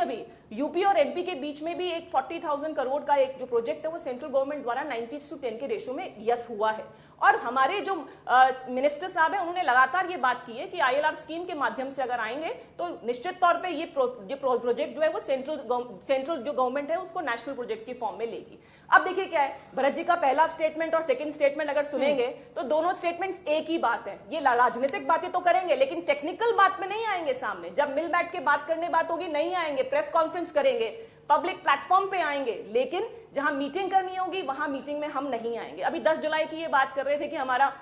यूपी और एमपी के बीच में भी एक 40,000 करोड़ का एक जो प्रोजेक्ट है वो सेंट्रल गवर्नमेंट द्वारा 90:10 के रेशो में यस हुआ है। और हमारे जो मिनिस्टर साहब हैं उन्होंने लगातार ये बात की है कि आईएलआर स्कीम के माध्यम से अगर आएंगे तो निश्चित तौर पे ये प्रोजेक्ट जो है वो सेंट्रल जो गवर्नमेंट है उसको नेशनल प्रोजेक्ट की फॉर्म में लेगी। अब देखिए क्या है, भरत जी का पहला स्टेटमेंट और सेकंड स्टेटमेंट अगर सुनेंगे तो दोनों स्टेटमेंट्स एक ही बात है। ये राजनीतिक बातें तो करेंगे लेकिन टेक्निकल बात में नहीं आएंगे सामने। जब मिल बैठ के बात करने बात होगी नहीं आएंगे, प्रेस कॉन्फ्रेंस करेंगे, पब्लिक प्लेटफॉर्म पे आएंगे, लेकिन जहां मीटिंग करनी होगी वहां मीटिंग में हम नहीं आएंगे। अभी 10 जुलाई की ये बात कर रहे थे कि हमारा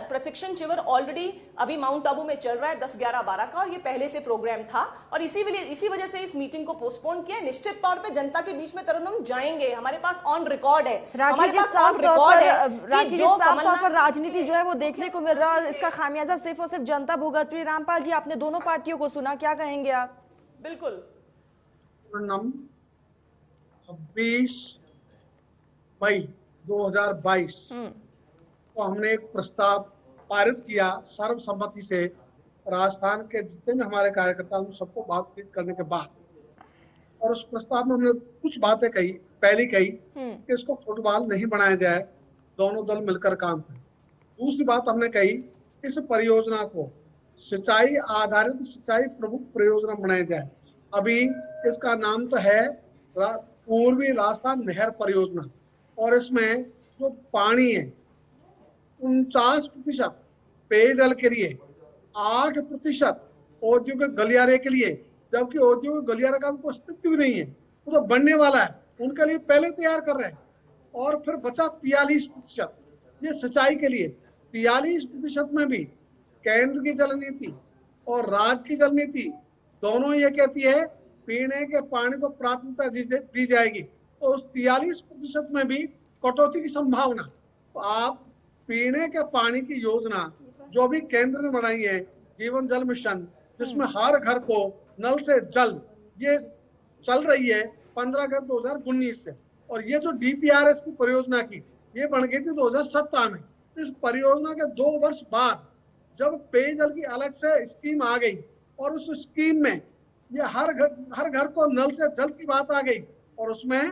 प्रशिक्षण शिविर ऑलरेडी अभी माउंट आबू में चल रहा है 10, 11, 12 का, और ये पहले से प्रोग्राम था और इसी वजह से इस मीटिंग को पोस्टपोन किया। निश्चित तौर पे जनता के बीच में तरन्नुम जाएंगे, हमारे पास ऑन रिकॉर्ड है, हमारे पास ऑन रिकॉर्ड है कि जो साफ पर राजनीति जो है वो देखने को मिल रहा है और इसका खामियाजा सिर्फ और सिर्फ जनता भुगत रही है। रामपाल जी, आपने दोनों पार्टियों को सुना, क्या कहेंगे आप? बिल्कुल 26 मई 2022 तो हमने एक प्रस्ताव पारित किया सर्वसम्मति से। राजस्थान के जितने भी हमारे कार्यकर्ता उन सबको बातचीत करने के बाद, और उस प्रस्ताव में हमने कुछ बातें कही। पहली कही कि इसको फुटबॉल नहीं बनाया जाए, दोनों दल मिलकर काम करें। दूसरी बात हमने कही, इस परियोजना को सिंचाई आधारित सिंचाई प्रमुख परियोजना बनाया जाए। अभी इसका नाम तो है पूर्वी राजस्थान नहर परियोजना, और इसमें जो पानी है 49% पेयजल के लिए, 8% औद्योगिक गलियारे के लिए, जबकि औद्योगिक गलियारे का कोई अस्तित्व भी नहीं है। वो तो बढ़ने वाला है, उनके लिए पहले तैयार कर रहे हैं। और फिर बचा 43%, ये सिंचाई के लिए। 43% में भी केंद्र की जल नीति और राज्य की जल नीति दोनों ये कहती है पीने के पानी को प्राथमिकता दी जाएगी। तो उस 43% में भी कटौती की संभावना। तो आप पीने के पानी की योजना जो भी केंद्र ने बनाई है, जीवन जल मिशन, जिसमें हर घर को नल से जल, ये चल रही है 15 अगस्त 2019 से। और ये जो डीपीआरएस की परियोजना की, ये बन गई थी 2017 में। इस परियोजना के 2 वर्ष बाद जब पेयजल की अलग से स्कीम आ गई और उस स्कीम में ये हर घर को नल से जल की बात आ गई, और उसमें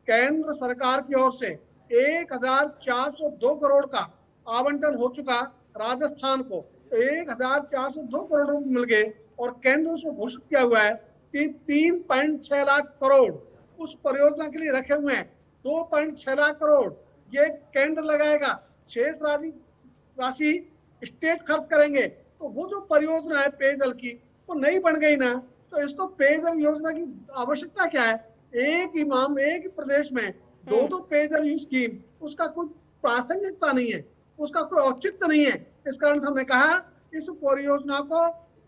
केंद्र सरकार की ओर से 1402 करोड़ का आवंटन हो चुका राजस्थान को। तो 1402 करोड़ रुपए मिल गए, और केंद्र उसमें घोषित किया हुआ है 3.6 लाख करोड़ उस परियोजना के लिए रखे हुए हैं। 2.6 लाख करोड़ ये केंद्र लगाएगा, शेष राशि स्टेट खर्च करेंगे। तो वो जो परियोजना है पेयजल की, वो नहीं बन गई ना, तो इसको पेयजल योजना की आवश्यकता क्या है? एक ही प्रदेश में दो पेयजल स्कीम, उसका कोई प्रासंगिकता नहीं है, उसका कोई औचित्य नहीं है। इस कारण से हमने कहा इस परियोजना को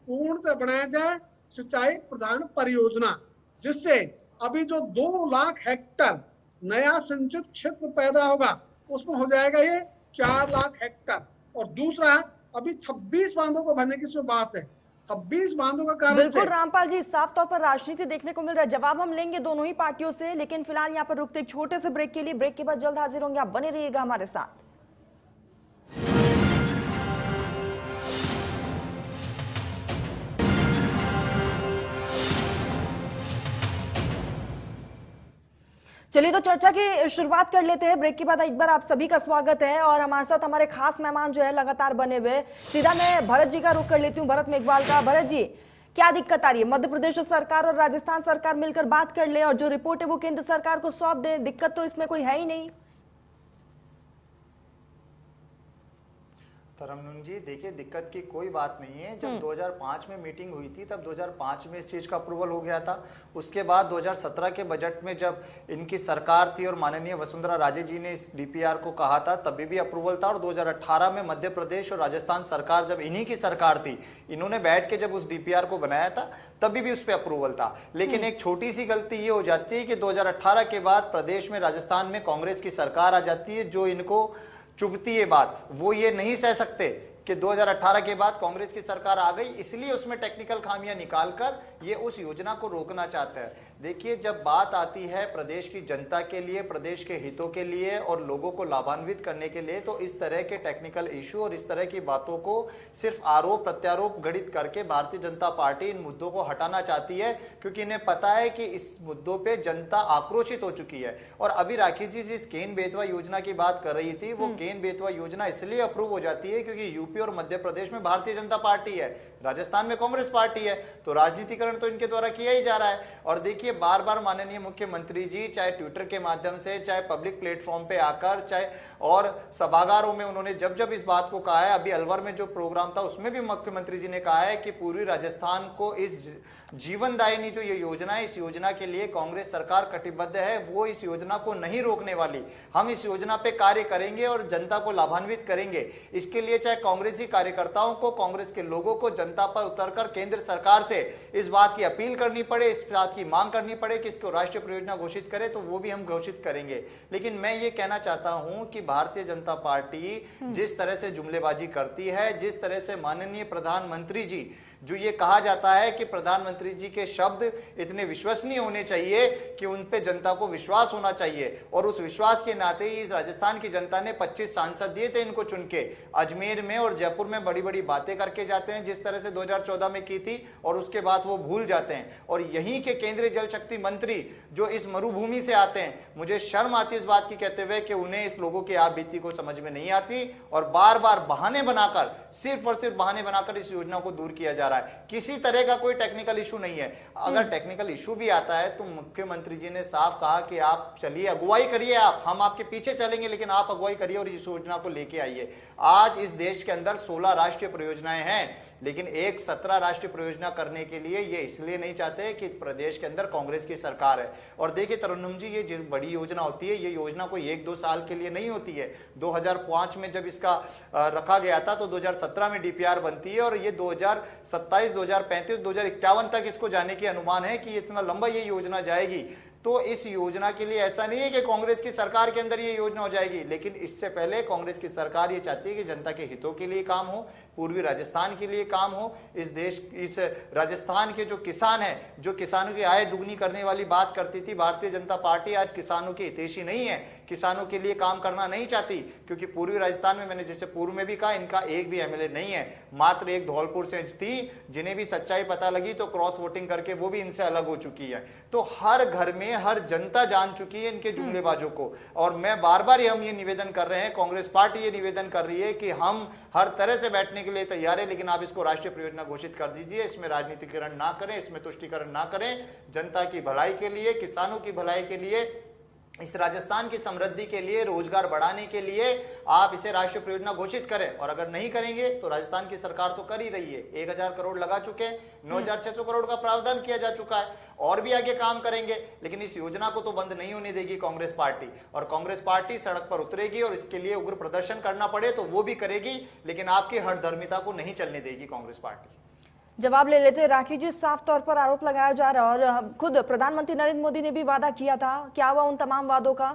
पूर्णतः बनाया जाए सिंचाई प्रधान परियोजना, जिससे अभी जो 2 लाख हेक्टर नया सिंचित क्षेत्र पैदा होगा, उसमें हो जाएगा ये 4 लाख हेक्टर। और दूसरा, अभी 26 बांधों को भरने की बात है। 26 बांधों का कारण बिल्कुल रामपाल जी, साफ तौर पर राजनीति देखने को मिल रहा है। जवाब हम लेंगे दोनों ही पार्टियों से, लेकिन फिलहाल यहाँ पर रुकते एक छोटे से ब्रेक के लिए। ब्रेक के बाद जल्द हाजिर होंगे, आप बने रहिएगा हमारे साथ। चलिए तो चर्चा की शुरुआत कर लेते हैं। ब्रेक के बाद एक बार आप सभी का स्वागत है, और हमारे साथ हमारे खास मेहमान जो है लगातार बने हुए। सीधा मैं भरत जी का रुख कर लेती हूँ, भरत मेघवाल का। भरत जी, क्या दिक्कत आ रही है? मध्य प्रदेश सरकार और राजस्थान सरकार मिलकर बात कर ले और जो रिपोर्ट है वो केंद्र सरकार को सौंप दे। दिक्कत तो इसमें कोई है ही नहीं। तरन्नुम जी, देखिए दिक्कत की कोई बात नहीं है। जब 2005 में मीटिंग हुई थी तब 2005 में इस चीज का अप्रूवल हो गया था। उसके बाद 2017 के बजट में जब इनकी सरकार थी और माननीय वसुंधरा राजे जी ने इस डीपीआर को कहा था, तभी भी अप्रूवल था। और 2018 में मध्य प्रदेश और राजस्थान सरकार, जब इन्हीं की सरकार थी, इन्होंने बैठ के जब उस डीपीआर को बनाया था, तभी भी उस पर अप्रूवल था। लेकिन एक छोटी सी गलती ये हो जाती है कि 2018 के बाद प्रदेश में, राजस्थान में कांग्रेस की सरकार आ जाती है, जो इनको चुभती है बात। वो ये नहीं सह सकते कि 2018 के बाद कांग्रेस की सरकार आ गई, इसलिए उसमें टेक्निकल खामियां निकालकर ये उस योजना को रोकना चाहते हैं। देखिए, जब बात आती है प्रदेश की जनता के लिए, प्रदेश के हितों के लिए और लोगों को लाभान्वित करने के लिए, तो इस तरह के टेक्निकल इशू और इस तरह की बातों को सिर्फ आरोप प्रत्यारोप गढ़ित करके भारतीय जनता पार्टी इन मुद्दों को हटाना चाहती है, क्योंकि इन्हें पता है कि इस मुद्दों पे जनता आक्रोशित हो चुकी है। और अभी राखी जी जिस केन बेतवा योजना की बात कर रही थी, वो केन बेतवा योजना इसलिए अप्रूव हो जाती है क्योंकि यूपी और मध्य प्रदेश में भारतीय जनता पार्टी है, राजस्थान में कांग्रेस पार्टी है, तो राजनीतिकरण तो इनके द्वारा किया ही जा रहा है। और देखिए, बार बार माननीय मुख्यमंत्री जी, चाहे ट्विटर के माध्यम से, चाहे पब्लिक प्लेटफॉर्म पे आकर, चाहे और सभागारों में, उन्होंने जब जब इस बात को कहा है, अभी अलवर में जो प्रोग्राम था उसमें भी मुख्यमंत्री जी ने कहा है कि पूर्वी राजस्थान को इस जीवन दायिनी जो ये योजना है, इस योजना के लिए कांग्रेस सरकार कटिबद्ध है, वो इस योजना को नहीं रोकने वाली। हम इस योजना पे कार्य करेंगे और जनता को लाभान्वित करेंगे। इसके लिए चाहे कांग्रेसी कार्यकर्ताओं को, कांग्रेस के लोगों को जनता पर उतरकर केंद्र सरकार से इस बात की अपील करनी पड़े, इस बात की मांग करनी पड़े कि इसको राष्ट्रीय परियोजना घोषित करे, तो वो भी हम घोषित करेंगे। लेकिन मैं ये कहना चाहता हूं कि भारतीय जनता पार्टी जिस तरह से जुमलेबाजी करती है, जिस तरह से माननीय प्रधानमंत्री जी, जो ये कहा जाता है कि प्रधानमंत्री जी के शब्द इतने विश्वसनीय होने चाहिए कि उन पे जनता को विश्वास होना चाहिए, और उस विश्वास के नाते ही इस राजस्थान की जनता ने 25 सांसद दिए थे इनको चुन के। अजमेर में और जयपुर में बड़ी बड़ी बातें करके जाते हैं, जिस तरह से 2014 में की थी, और उसके बाद वो भूल जाते हैं। और यहीं के केंद्रीय जल शक्ति मंत्री जो इस मरुभूमि से आते हैं, मुझे शर्म आती इस बात की कहते हुए कि उन्हें इस लोगों की आप बीती को समझ में नहीं आती, और बार बार बहाने बनाकर, सिर्फ और सिर्फ बहाने बनाकर इस योजना को दूर किया जा रहा है। किसी तरह का कोई टेक्निकल इशू नहीं है। अगर टेक्निकल इशू भी आता है तो मुख्यमंत्री जी ने साफ कहा कि आप चलिए, अगुवाई करिए, हम आपके पीछे चलेंगे, लेकिन आप अगुवाई करिए और इस योजना को लेके आइए। आज इस देश के अंदर 16 राष्ट्रीय परियोजनाएं हैं। लेकिन एक 17 राष्ट्रीय परियोजना करने के लिए ये इसलिए नहीं चाहते कि प्रदेश के अंदर कांग्रेस की सरकार है। और देखिए तरन्नुम जी, ये जो बड़ी योजना होती है, ये योजना कोई 1-2 साल के लिए नहीं होती है। 2005 में जब इसका रखा गया था तो 2017 में डीपीआर बनती है और ये 2027, 2035, 2051 तक इसको जाने की अनुमान है कि इतना लंबा ये योजना जाएगी। तो इस योजना के लिए ऐसा नहीं है कि कांग्रेस की सरकार के अंदर ये योजना हो जाएगी, लेकिन इससे पहले कांग्रेस की सरकार ये चाहती है कि जनता के हितों के लिए काम हो, पूर्वी राजस्थान के लिए काम हो। इस राजस्थान के जो किसान हैं, जो किसानों की आय दुगनी करने वाली बात करती थी भारतीय जनता पार्टी, आज किसानों की हितैषी नहीं है, किसानों के लिए काम करना नहीं चाहती। क्योंकि पूर्वी राजस्थान में, मैंने जैसे पूर्व में भी कहा, इनका एक भी एमएलए नहीं है, मात्र एक धौलपुर से थी, जिन्हें भी सच्चाई पता लगी तो क्रॉस वोटिंग करके वो भी इनसे अलग हो चुकी है। तो हर घर में हर जनता जान चुकी है इनके जुमलेबाजों को। और मैं बार बार हम ये निवेदन कर रहे हैं, कांग्रेस पार्टी ये निवेदन कर रही है कि हम हर तरह से बैठने के लिए तैयार है, लेकिन आप इसको राष्ट्रीय परियोजना घोषित कर दीजिए, इसमें राजनीतिकरण ना करें, इसमें तुष्टीकरण ना करें। जनता की भलाई के लिए, किसानों की भलाई के लिए, इस राजस्थान की समृद्धि के लिए, रोजगार बढ़ाने के लिए आप इसे राष्ट्रीय परियोजना घोषित करें। और अगर नहीं करेंगे तो राजस्थान की सरकार तो कर ही रही है, 1000 करोड़ लगा चुके हैं, 9600 करोड़ का प्रावधान किया जा चुका है, और भी आगे काम करेंगे। लेकिन इस योजना को तो बंद नहीं होने देगी कांग्रेस पार्टी, और कांग्रेस पार्टी सड़क पर उतरेगी और इसके लिए उग्र प्रदर्शन करना पड़े तो वो भी करेगी, लेकिन आपकी हठधर्मिता को नहीं चलने देगी कांग्रेस पार्टी। जवाब ले लेते राखी जी, साफ तौर पर आरोप लगाया जा रहा है और खुद प्रधानमंत्री नरेंद्र मोदी ने भी वादा किया था, क्या हुआ उन तमाम वादों का?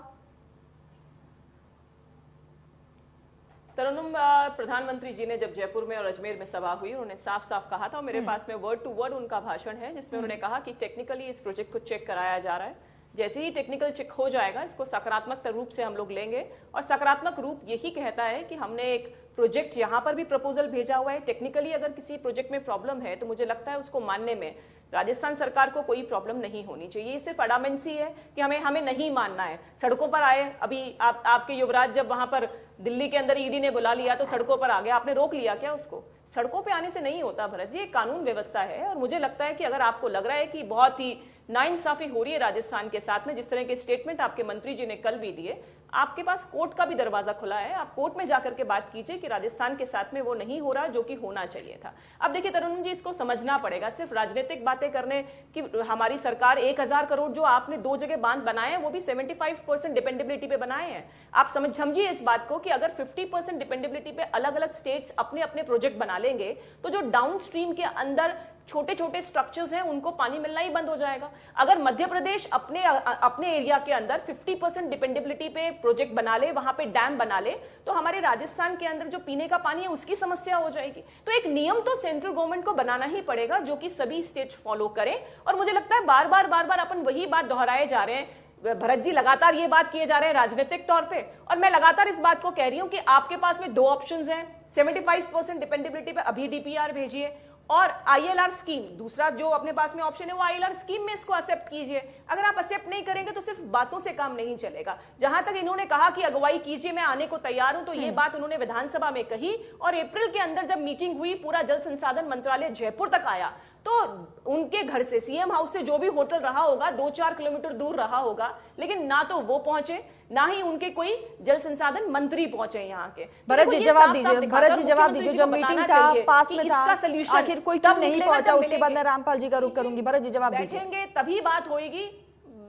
तरन्नुम, प्रधानमंत्री जी ने जब जयपुर में और अजमेर में सभा हुई, उन्होंने साफ साफ कहा था, और मेरे पास में वर्ड टू वर्ड उनका भाषण है, जिसमें उन्होंने कहा कि टेक्निकली इस प्रोजेक्ट को चेक कराया जा रहा है, जैसे ही टेक्निकल चेक हो जाएगा इसको सकारात्मक रूप से हम लोग लेंगे। और सकारात्मक रूप यही कहता है कि हमने एक प्रोजेक्ट यहाँ पर भी प्रपोजल भेजा हुआ है। टेक्निकली अगर किसी प्रोजेक्ट में प्रॉब्लम है तो मुझे लगता है उसको मानने में राजस्थान सरकार को कोई प्रॉब्लम नहीं होनी चाहिए। ये सिर्फ अडामेंसी है कि हमें नहीं मानना है। सड़कों पर आए, अभी आपके युवराज जब वहां पर दिल्ली के अंदर ईडी ने बुला लिया तो सड़कों पर आ गया, आपने रोक लिया क्या उसको? सड़कों पे आने से नहीं होता भरत जी, एक कानून व्यवस्था है। और मुझे लगता है कि अगर आपको लग रहा है कि बहुत ही नाइंसाफी हो रही है राजस्थान के साथ में, जिस तरह के स्टेटमेंट आपके मंत्री जी ने कल भी दिए, आपके पास कोर्ट का भी दरवाजा खुला है, आप कोर्ट में जाकर के बात कीजिए कि राजस्थान के साथ में वो नहीं हो रहा जो कि होना चाहिए था। अब देखिए तरन्नुम जी, इसको समझना पड़ेगा, सिर्फ राजनीतिक बातें करने की हमारी सरकार 1000 करोड़ जो आपने 2 जगह बांध बनाए हैं वो भी 75% डिपेंडेबिलिटी पे बनाए हैं। आप समझिए इस बात को कि अगर 50% डिपेंडेबिलिटी पे अलग अलग स्टेट्स अपने अपने प्रोजेक्ट बना लेंगे तो जो डाउन स्ट्रीम के अंदर छोटे छोटे स्ट्रक्चर्स हैं उनको पानी मिलना ही बंद हो जाएगा। अगर मध्य प्रदेश अपने एरिया के अंदर 50% डिपेंडेबिलिटी पे प्रोजेक्ट बना ले, वहां पे डैम बना ले, तो हमारे राजस्थान के अंदर जो पीने का पानी है उसकी समस्या हो जाएगी। तो एक नियम तो सेंट्रल गवर्नमेंट को बनाना ही पड़ेगा जो कि सभी स्टेट्स फॉलो करें। और मुझे लगता है बार बार अपन वही बात दोहराए जा रहे हैं भरत जी, लगातार ये बात किए जा रहे हैं राजनीतिक तौर पे, और मैं लगातार इस बात को कह रही हूं कि आपके पास में 2 ऑप्शंस हैं। 75% डिपेंडेबिलिटी पे अभी डीपीआर भेजिए, और आईएलआर स्कीम दूसरा जो अपने पास में ऑप्शन है वो आईएलआर स्कीम में इसको एक्सेप्ट कीजिए। अगर आप एक्सेप्ट नहीं करेंगे तो सिर्फ बातों से काम नहीं चलेगा। जहां तक इन्होंने कहा कि अगुवाई कीजिए, मैं आने को तैयार हूं, तो ये बात उन्होंने विधानसभा में कही, और अप्रैल के अंदर जब मीटिंग हुई, पूरा जल संसाधन मंत्रालय जयपुर तक आया, तो उनके घर से, सीएम हाउस से जो भी होटल रहा होगा 2-4 किलोमीटर दूर रहा होगा, लेकिन ना तो वो पहुंचे, ना ही उनके कोई जल संसाधन मंत्री पहुंचे यहाँ के। भरत जी जवाब दीजिए, भरत जी जवाब दीजिए, जो मीटिंग था पास में था, आखिर कोई क्यों नहीं पहुंचा? उसके बाद मैं रामपाल जी का रुख करूंगी। भरत जी जवाब दीजिए। बैठेंगे तभी बात होगी,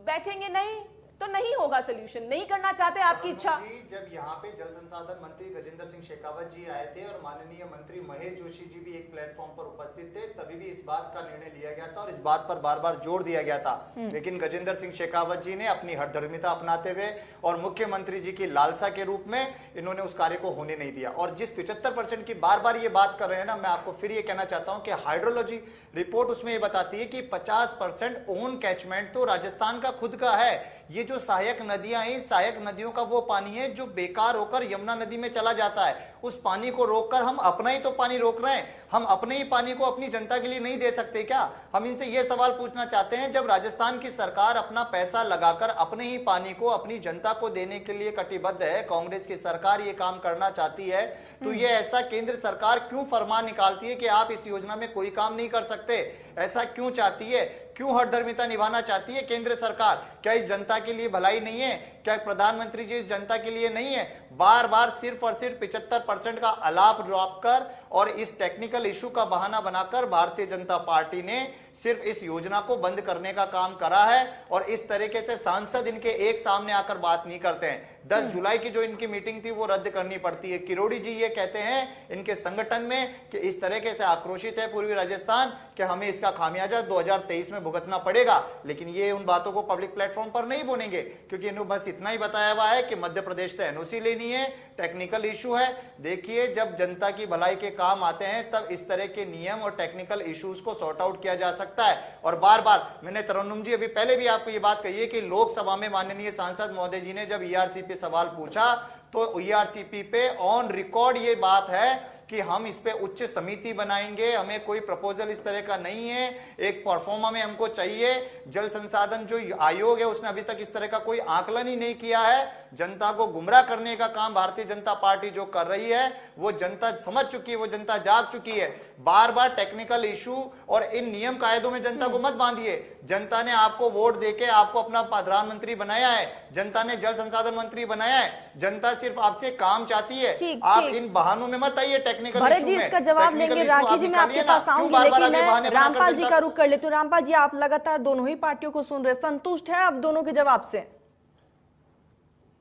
बैठेंगे नहीं तो नहीं होगा सोल्यूशन। नहीं करना चाहते, आपकी इच्छा। जब यहाँ पे जल संसाधन मंत्री गजेंद्र सिंह शेखावत जी आए थे और माननीय मंत्री महेश जोशी जी भी एक प्लेटफॉर्म पर उपस्थित थे, तभी भी इस बात का निर्णय लिया गया था और इस बात पर बार बार जोर दिया गया था। लेकिन गजेंद्र सिंह शेखावत जी ने अपनी हठधर्मिता अपनाते हुए और मुख्यमंत्री जी की लालसा के रूप में इन्होंने उस कार्य को होने नहीं दिया। और जिस 75% की बार बार ये बात कर रहे हैं ना, मैं आपको फिर ये कहना चाहता हूं कि हाइड्रोलॉजी रिपोर्ट उसमें ये बताती है कि 50% ओन कैचमेंट तो राजस्थान का खुद का है। ये जो सहायक नदियां हैं, सहायक नदियों का वो पानी है जो बेकार होकर यमुना नदी में चला जाता है। उस पानी को रोककर हम अपना ही तो पानी रोक रहे हैं। हम अपने ही पानी को अपनी जनता के लिए नहीं दे सकते क्या? हम इनसे ये सवाल पूछना चाहते हैं, जब राजस्थान की सरकार अपना पैसा लगाकर अपने ही पानी को अपनी जनता को देने के लिए कटिबद्ध है, कांग्रेस की सरकार ये काम करना चाहती है, तो ये ऐसा केंद्र सरकार क्यों फरमान निकालती है कि आप इस योजना में कोई काम नहीं कर सकते? ऐसा क्यों चाहती है? क्यों हठधर्मिता निभाना चाहती है केंद्र सरकार? क्या इस जनता के लिए भलाई नहीं है? क्या प्रधानमंत्री जी इस जनता के लिए नहीं है? बार बार सिर्फ और सिर्फ 75% का अलाप रोककर और इस टेक्निकल इशू का बहाना बनाकर भारतीय जनता पार्टी ने सिर्फ इस योजना को बंद करने का काम करा है। और इस तरीके से सांसद इनके एक सामने आकर बात नहीं करते हैं। 10 जुलाई की जो इनकी मीटिंग थी वो रद्द करनी पड़ती है। किरोड़ी जी ये कहते हैं इनके संगठन में कि इस तरीके से आक्रोशित है पूर्वी राजस्थान कि हमें इसका खामियाजा 2023 में भुगतना पड़ेगा, लेकिन ये उन बातों को पब्लिक प्लेटफॉर्म पर नहीं बोलेंगे, क्योंकि इन्होंने बस इतना ही बताया हुआ है कि मध्य प्रदेश से एनओसी लेनी है, टेक्निकल इशू है। देखिए, जब जनता की भलाई के काम आते हैं तब इस तरह के नियम और टेक्निकल इश्यूज को सॉर्ट आउट किया जा सकता है। और बार बार मैंने तरन्नुम जी अभी पहले भी आपको ये बात कही है कि लोकसभा में माननीय सांसद महोदय जी ने जब ईआरसीपी सवाल पूछा तो ईआरसीपी पे ऑन रिकॉर्ड ये बात है कि हम इस पे उच्च समिति बनाएंगे, हमें कोई प्रपोजल इस तरह का नहीं है, एक परफॉर्मा में हमको चाहिए। जल संसाधन जो आयोग है उसने अभी तक इस तरह का कोई आकलन ही नहीं किया है। जनता को गुमराह करने का काम भारतीय जनता पार्टी जो कर रही है वो जनता समझ चुकी है, वो जनता जाग चुकी है। बार बार टेक्निकल इशू और इन नियम कायदों में जनता को मत बांधिए। जनता ने आपको वोट देके आपको अपना प्रधानमंत्री बनाया है, जनता ने जल संसाधन मंत्री बनाया है, जनता सिर्फ आपसे काम चाहती है। आप इन बहानों में मत आइए टेक्निकल भरत जी इसका जवाब लेंगे। राखी जी मैं आपके पास आऊंगी, लेकिन मैं रामपाल जी का रुख कर लेती हूँ। रामपाल जी, आप लगातार दोनों ही पार्टियों को सुन रहे, संतुष्ट है आप दोनों के जवाब से?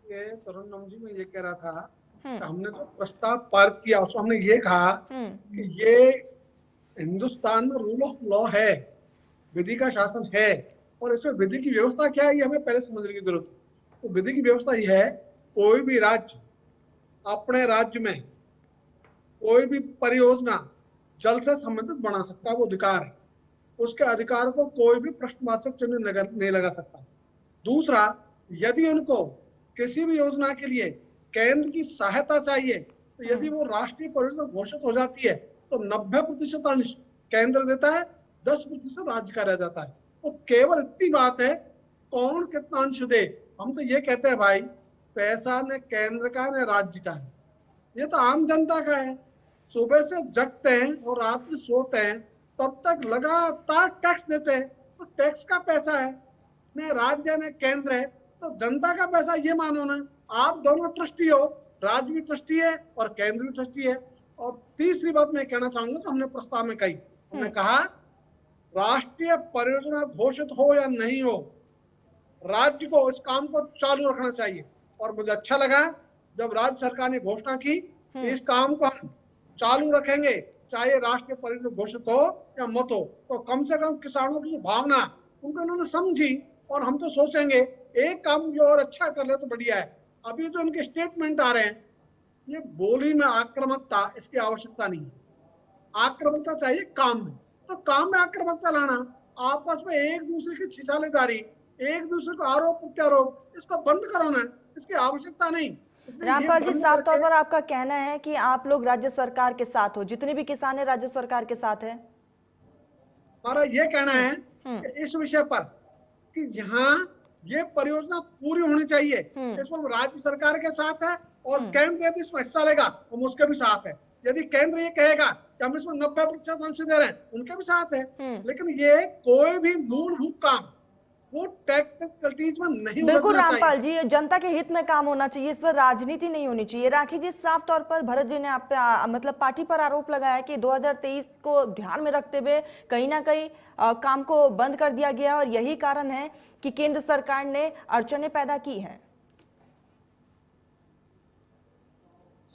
तरन्नुम जी, मैं ये कह रहा था कि हमने जो प्रस्ताव पारित किया उसमें हमने ये कहा कि ये हिंदुस्तान में रूल ऑफ लॉ है, विधि का शासन है, और इसमें विधि की व्यवस्था क्या है ये हमें पहले समझने की जरूरत है। तो विधि की व्यवस्था ये है, कोई भी राज्य अपने राज्य में कोई भी परियोजना जल से संबंधित बना सकता है, वो अधिकार है। उसके अधिकार को कोई भी प्रश्नवाचक चिन्ह नहीं लगा सकता। दूसरा, यदि उनको किसी भी योजना के लिए केंद्र की सहायता चाहिए तो यदि वो राष्ट्रीय परियोजना घोषित हो जाती है तो 90% अंश केंद्र देता है, 10% राज्य का रह जाता है। तो केवल इतनी बात है, कौन कितना अंश दे। हम तो ये कहते हैं भाई, पैसा न केंद्र का न राज्य का है, ये तो आम जनता का है। सुबह से जगते हैं और रात में सोते हैं, तब तक लगातार टैक्स देते हैं, तो टैक्स का पैसा है, न राज्य न केंद्र है, तो जनता का पैसा ये मानो ना। आप दोनों ट्रस्टी हो, राज्य भी ट्रस्टी है और केंद्र भी ट्रस्टी है। और तीसरी बात मैं कहना चाहूंगा तो हमने प्रस्ताव में कही, हमने कहा राष्ट्रीय परियोजना घोषित हो या नहीं हो, राज्य को इस काम को चालू रखना चाहिए। और मुझे अच्छा लगा जब राज्य सरकार ने घोषणा की कि इस काम को हम चालू रखेंगे, चाहे राष्ट्रीय परियोजना घोषित हो या मत हो। तो कम से कम किसानों की जो भावना उनको उन्होंने समझी, और हम तो सोचेंगे एक काम जो और अच्छा कर ले तो बढ़िया है। अभी जो उनके स्टेटमेंट आ रहे हैं, ये बोली में आक्रामकता, इसकी आवश्यकता नहीं है। आक्रामकता चाहिए काम में, तो काम में आक्रामकता लाना, आपस में एक दूसरे की छिछालेदारी, एक दूसरे को आरोप प्रत्यारोप, इसको बंद कराना, इसकी आवश्यकता नहीं। रामपाल जी, साफ तौर पर आपका कहना है कि आप लोग राज्य सरकार के साथ हो, जितने भी किसान है राज्य सरकार के साथ है? हमारा ये कहना है कि इस विषय पर कि यहाँ ये परियोजना पूरी होनी चाहिए, इसमें हम राज्य सरकार के साथ है, और केंद्र यदि इसमें हिस्सा लेगा हम उसके भी साथ है। यदि केंद्र ये कहेगा कि हम इसमें 90% अंश दे रहे हैं, उनके भी साथ है। लेकिन ये कोई भी मूलभूत काम वो टेक्निकलिटीज में नहीं। बिल्कुल रामपाल जी, जनता के हित में काम होना चाहिए, इस पर राजनीति नहीं होनी चाहिए। राखी जी, साफ तौर पर भरत जी ने आप पे मतलब पार्टी पर आरोप लगाया कि 2023 को ध्यान में रखते हुए कहीं ना कहीं काम को बंद कर दिया गया, और यही कारण है कि केंद्र सरकार ने अड़चनें पैदा की हैं।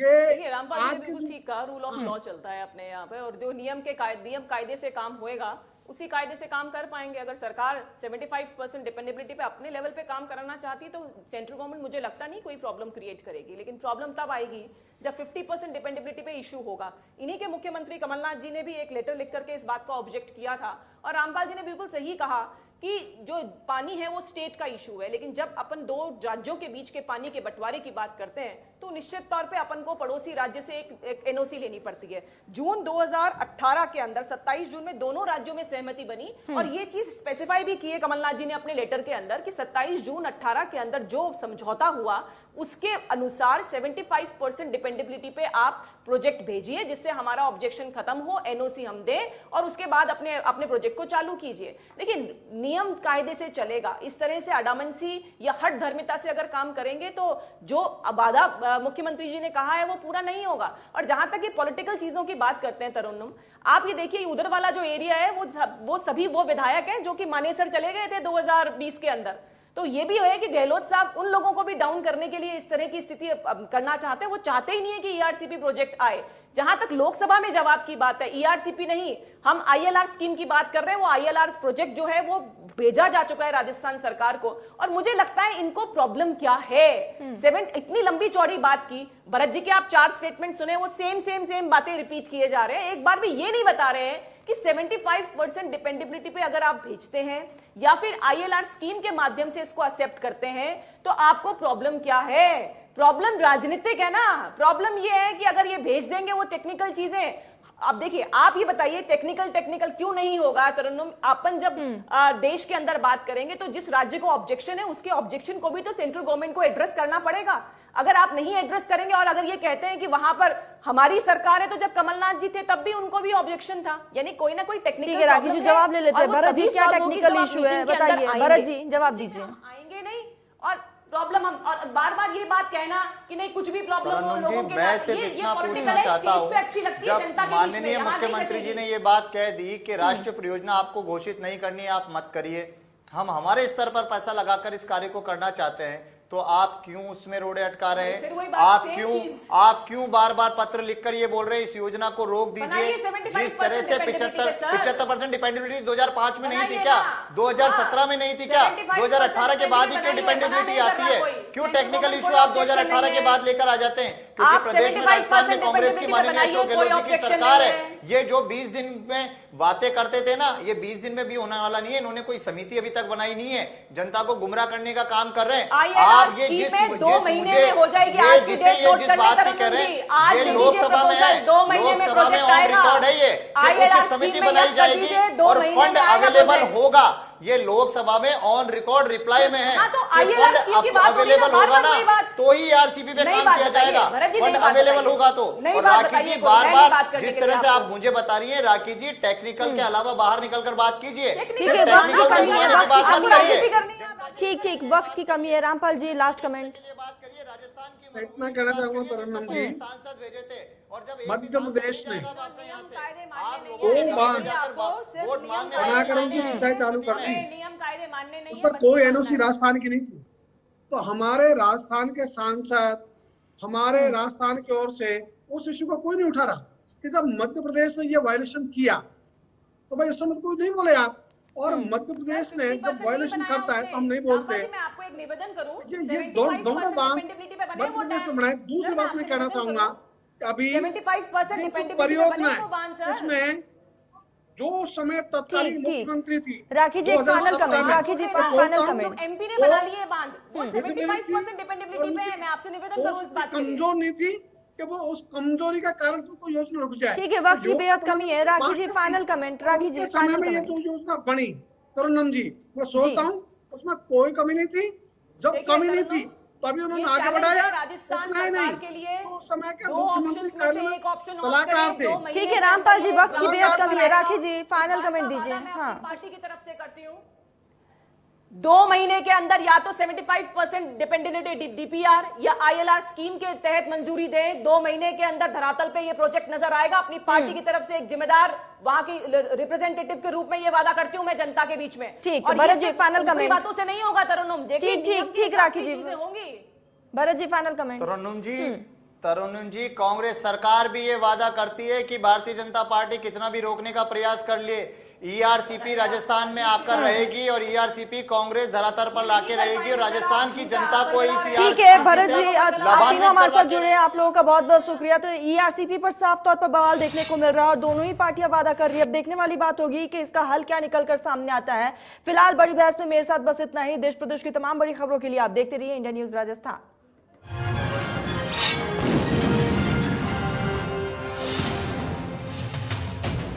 देखिए, रामपाल जी ने बिल्कुल ठीक कहा, रूल ऑफ लॉ चलता है अपने यहाँ पे, और जो नियम कायदे से काम होएगा उसी कायदे से काम कर पाएंगे। अगर सरकार 75% डिपेंडेबिलिटी पे अपने लेवल पे काम कराना चाहती है तो सेंट्रल गवर्नमेंट मुझे लगता नहीं कोई प्रॉब्लम क्रिएट करेगी। लेकिन प्रॉब्लम तब आएगी जब 50% डिपेंडेबिलिटी पे इशू होगा। इन्हीं के मुख्यमंत्री कमलनाथ जी ने भी एक लेटर लिख करके इस बात का ऑब्जेक्ट किया था, और रामपाल जी ने बिल्कुल सही कहा कि जो पानी है वो स्टेट का इशू है, लेकिन जब अपन दो राज्यों के बीच के पानी के बंटवारे की बात करते हैं तो निश्चित तौर पे अपन को पड़ोसी राज्य से एक एनओसी लेनी पड़ती है। जून 2018 के अंदर 27 जून में दोनों राज्यों में सहमति बनी, और ये चीज स्पेसिफाई भी की है कमलनाथ जी ने अपने लेटर के अंदर कि 27 जून 18 के अंदर जो समझौता हुआ उसके अनुसार 75% डिपेंडेबिलिटी पे आप प्रोजेक्ट भेजिए, जिससे हमारा ऑब्जेक्शन खत्म हो, एनओसी हम दें, और उसके बाद अपने प्रोजेक्ट को चालू कीजिए। लेकिन नियम कायदे से चलेगा, इस तरह से अडामंसी या हठ धर्मिता से अगर काम करेंगे तो जो मुख्यमंत्री जी ने कहा है वो पूरा नहीं होगा। और जहां तक ये पॉलिटिकल चीजों की बात करते हैं तरन्नुम, आप ये देखिए उधर वाला जो एरिया है वो सभी वो विधायक हैं जो कि मानेसर चले गए थे 2020 के अंदर। तो ये भी है कि गहलोत साहब उन लोगों को भी डाउन करने के लिए इस तरह की स्थिति करना चाहते हैं। वो चाहते ही नहीं है कि ईआरसीपी प्रोजेक्ट आए। जहां तक लोकसभा में जवाब की बात है, ईआरसीपी नहीं, हम आईएलआर स्कीम की बात कर रहे हैं। वो आईएलआर प्रोजेक्ट जो है वो भेजा जा चुका है राजस्थान सरकार को। और मुझे लगता है इनको प्रॉब्लम क्या है, इतनी लंबी चौड़ी बात की, भरत जी के आप 4 स्टेटमेंट सुने, वो सेम बातें रिपीट किए जा रहे हैं। एक बार भी ये नहीं बता रहे हैं कि 75% डिपेंडेबिलिटी पे अगर आप भेजते हैं या फिर आईएलआर स्कीम के माध्यम से इसको एक्सेप्ट करते हैं तो आपको प्रॉब्लम क्या है। प्रॉब्लम राजनीतिक है ना। प्रॉब्लम ये है कि अगर ये भेज देंगे वो टेक्निकल चीजें, अब देखिए आप ये बताइए टेक्निकल क्यों नहीं होगा तरन्नुम। अपन जब देश के अंदर बात करेंगे तो जिस राज्य को ऑब्जेक्शन है उसके ऑब्जेक्शन को भी तो सेंट्रल गवर्नमेंट को एड्रेस करना पड़ेगा। अगर आप नहीं एड्रेस करेंगे और अगर ये कहते हैं कि वहां पर हमारी सरकार है, तो जब कमलनाथ जी थे तब भी उनको भी ऑब्जेक्शन था। यानी कोई ना कोई टेक्निकल राखी जी जवाब ले लेते हैं। भरत जी क्या टेक्निकल इशू है बताइए, भरत जी जवाब दीजिए। आएंगे नहीं और प्रॉब्लम हम और बार ये बात कहना कि नहीं कुछ भी प्रॉब्लम हो तरन्नुम लोगों जी, के मैं साथ, सिर्फ ये इतना political पूछना है, चाहता speech हूँ, पे अच्छी लगती है जब जनता के बीच में, माननीय यहाँ नहीं मुख्यमंत्री जी लगेगी। ने ये बात कह दी कि राष्ट्रीय परियोजना आपको घोषित नहीं करनी है, आप मत करिए, हम हमारे स्तर पर पैसा लगाकर इस कार्य को करना चाहते हैं, तो आप क्यों उसमें रोड़े अटका रहे फिर वही हैं? बात, same चीज। आप क्यों बार पत्र लिखकर ये बोल रहे हैं इस योजना को रोक दीजिए? बनाइए 75% जिस तरह से dependability पे, सर। 75% डिपेंडेबिलिटी 2005 में नहीं थी बनाइए क्या? ना। 2017 में नहीं थी क्या? 75% 2018 के बाद ही क्यों बनाइए, डिपेंडेबिलिटी बनाइए, आती है? कोई। क्यों सेंट्रल टेक्निकल गवर्नमेंट इशू कोई आप objection 2018 नहीं के है। बाद लेकर आ जाते हैं? क्योंकि आप प्रदेश में 75% राजस्थान में कांग्रेस की dependability माननीय बनाइए, अशोक कोई गहलोत जी की objection सरकार नहीं है। है। ये जो 20 दिन में बातें करते थे ना, ये 20 दिन में भी होने वाला नहीं है। इन्होंने कोई समिति अभी तक बनाई नहीं है, जनता को गुमराह करने का काम कर रहे हैं। आप ये जिस 2 महीने में हो जाएगी, आज की डेट नोट कर बात लें कर रहे तरन्नुम जी, हैं, आज ये दे लोकसभा में दीजिए है, proposal, 2 महीने में लोकसभा में प्रोजेक्ट ऑन आएगा। रिकॉर्ड है ये कि ILR उचित समिति स्कीम में बनाई yes कर जाएगी दीजिए, 2 और महीने फंड में आएगा अवेलेबल प्रोजेक्ट। होगा। ये लोकसभा में ऑन रिकॉर्ड रिप्लाई में है। हाँ, तो ILR स्कीम की बात हो रही है ना, अवेलेबल होगा बार-बार ना वही बात। तो ही आरसीपी पे नई काम बात किया बताइए, जाएगा। भरत जी, फंड नई बात अवेलेबल बताइए। होगा तो। नई और बात राखी बताइए, जी कोई नई बात बार करने जिस के तरह लिए से आप आपको। मुझे बता रही है, राखी जी टेक्निकल के अलावा बाहर निकलकर बात कीजिए। ठीक है, वक्त की कमी है, बात आपको मत राजनीति करिए। करनी है आप। ठीक वक्त की कमी है। Rampal ji last comment. बात करिए राजस्थान की। मैं इतना कहना चाहूंगा तरन्नुम जी, सांसद भेजे थे और जब मध्य प्रदेश में नियम कायदे मानने दो नहीं है, बार आपको सिर्फ वोट नियम मांगने कायदे बनाकर मानने उनकी नहीं है। सिंचाई चालू कर दी। नियम कायदे मानने नहीं उस है, पर बस कोई ये एनओसी मानना है। राजस्थान की नहीं थी। तो हमारे राजस्थान के सांसद, हमारे राजस्थान की ओर से उस इश्यू को कोई नहीं उठा रहा कि जब मध्य प्रदेश ने ये वायलेशन किया तो भाई उस समय तो कोई नहीं बोले आप। और मध्य प्रदेश ने जब वायलेशन करता है तो हम नहीं बोलते। मैं आपको एक निवेदन करूं, ये दोनों बात डिपेंडेबिलिटी पे बने मध्य वो प्रदेश में बनाए। दूसरी बात मैं कहना चाहूंगा कि अभी 75% ये जो डिपेंडेबिलिटी पे परियोजना बने वो बांध है सर। उसमें जो समय तत्कालीन ठीक, ठीक। मुख्यमंत्री थी राखी जी, एक फाइनल 2017 कमेंट, में, राखी जी, मैं फाइनल बोलता हूं, कमेंट। जो एमपी ने बना लिए बांध, वो visibility 75% डिपेंडेबिलिटी पे है। मैं आपसे निवेदन करूं इस बात के लिए। कमजोर नहीं थी कि वो उस कमजोरी का कारण से कोई योजना रुक जाए। ठीक है, वक्त की बेहद कमी है। राखी जी फाइनल कमेंट, राखी जी उनके समय फाइनल में ये कमेंट। जो योजना बनी तरन्नुम जी, मैं सोचता हूँ उसमें कोई कमी नहीं थी। जब देखिए, कमी नहीं थी तरन्नुम, तभी उन्होंने ये आगे challenge बढ़ाया। है राजस्थान उतना ही सरकार नहीं, के लिए। तो उस समय के दो मुख्यमंत्री ऑप्शंस में कार्यालय से में एक ऑप्शन और सलाहकार करें, थे। 2 महीने ठीक है, के रामपाल जी, अंदर वक्त की बेहद कमी है। राखी जी फाइनल इस बात कमेंट का दीजिए। वादा मैं हाँ, अपनी पार्टी की तरफ से करती हूँ। 2 महीने के अंदर या तो 75% डिपेंडेबिलिटी डीपीआर या आईएलआर स्कीम के तहत मंजूरी दें। 2 महीने के अंदर धरातल पे ये प्रोजेक्ट नजर आएगा। अपनी पार्टी की तरफ से एक जिम्मेदार वहां की रिप्रेजेंटेटिव के रूप में ये वादा करती हूँ मैं जनता के बीच में। ठीक, और भरत ये जी, सिर्फ फाइनल ऊपरी कमेंट। बातों से नहीं होगा तरन्नुम। देखिए ठीक, नियम के ठीक, हिसाब राखी से जी। चीजें होंगी। Bharat ji final comment. तरन्नुम जी कांग्रेस सरकार भी ये वादा करती है कि भारतीय जनता पार्टी कितना भी रोकने का प्रयास कर ले, ईआरसीपी राजस्थान में आकर रहेगी और ईआरसीपी कांग्रेस धरातल पर लाके रहेगी और राजस्थान की जनता को इस ठीक है भरत जी, आप तीनों हमारे साथ जुड़े हैं, आप लोगों का बहुत बहुत शुक्रिया। तो ईआरसीपी पर साफ तौर पर बवाल देखने को मिल रहा है और दोनों ही पार्टियां वादा कर रही है। अब देखने वाली बात होगी कि इसका हल क्या निकल कर सामने आता है। फिलहाल बड़ी बहस में मेरे साथ बस इतना ही। देश प्रदेश की तमाम बड़ी खबरों के लिए आप देखते रहिए इंडिया न्यूज राजस्थान।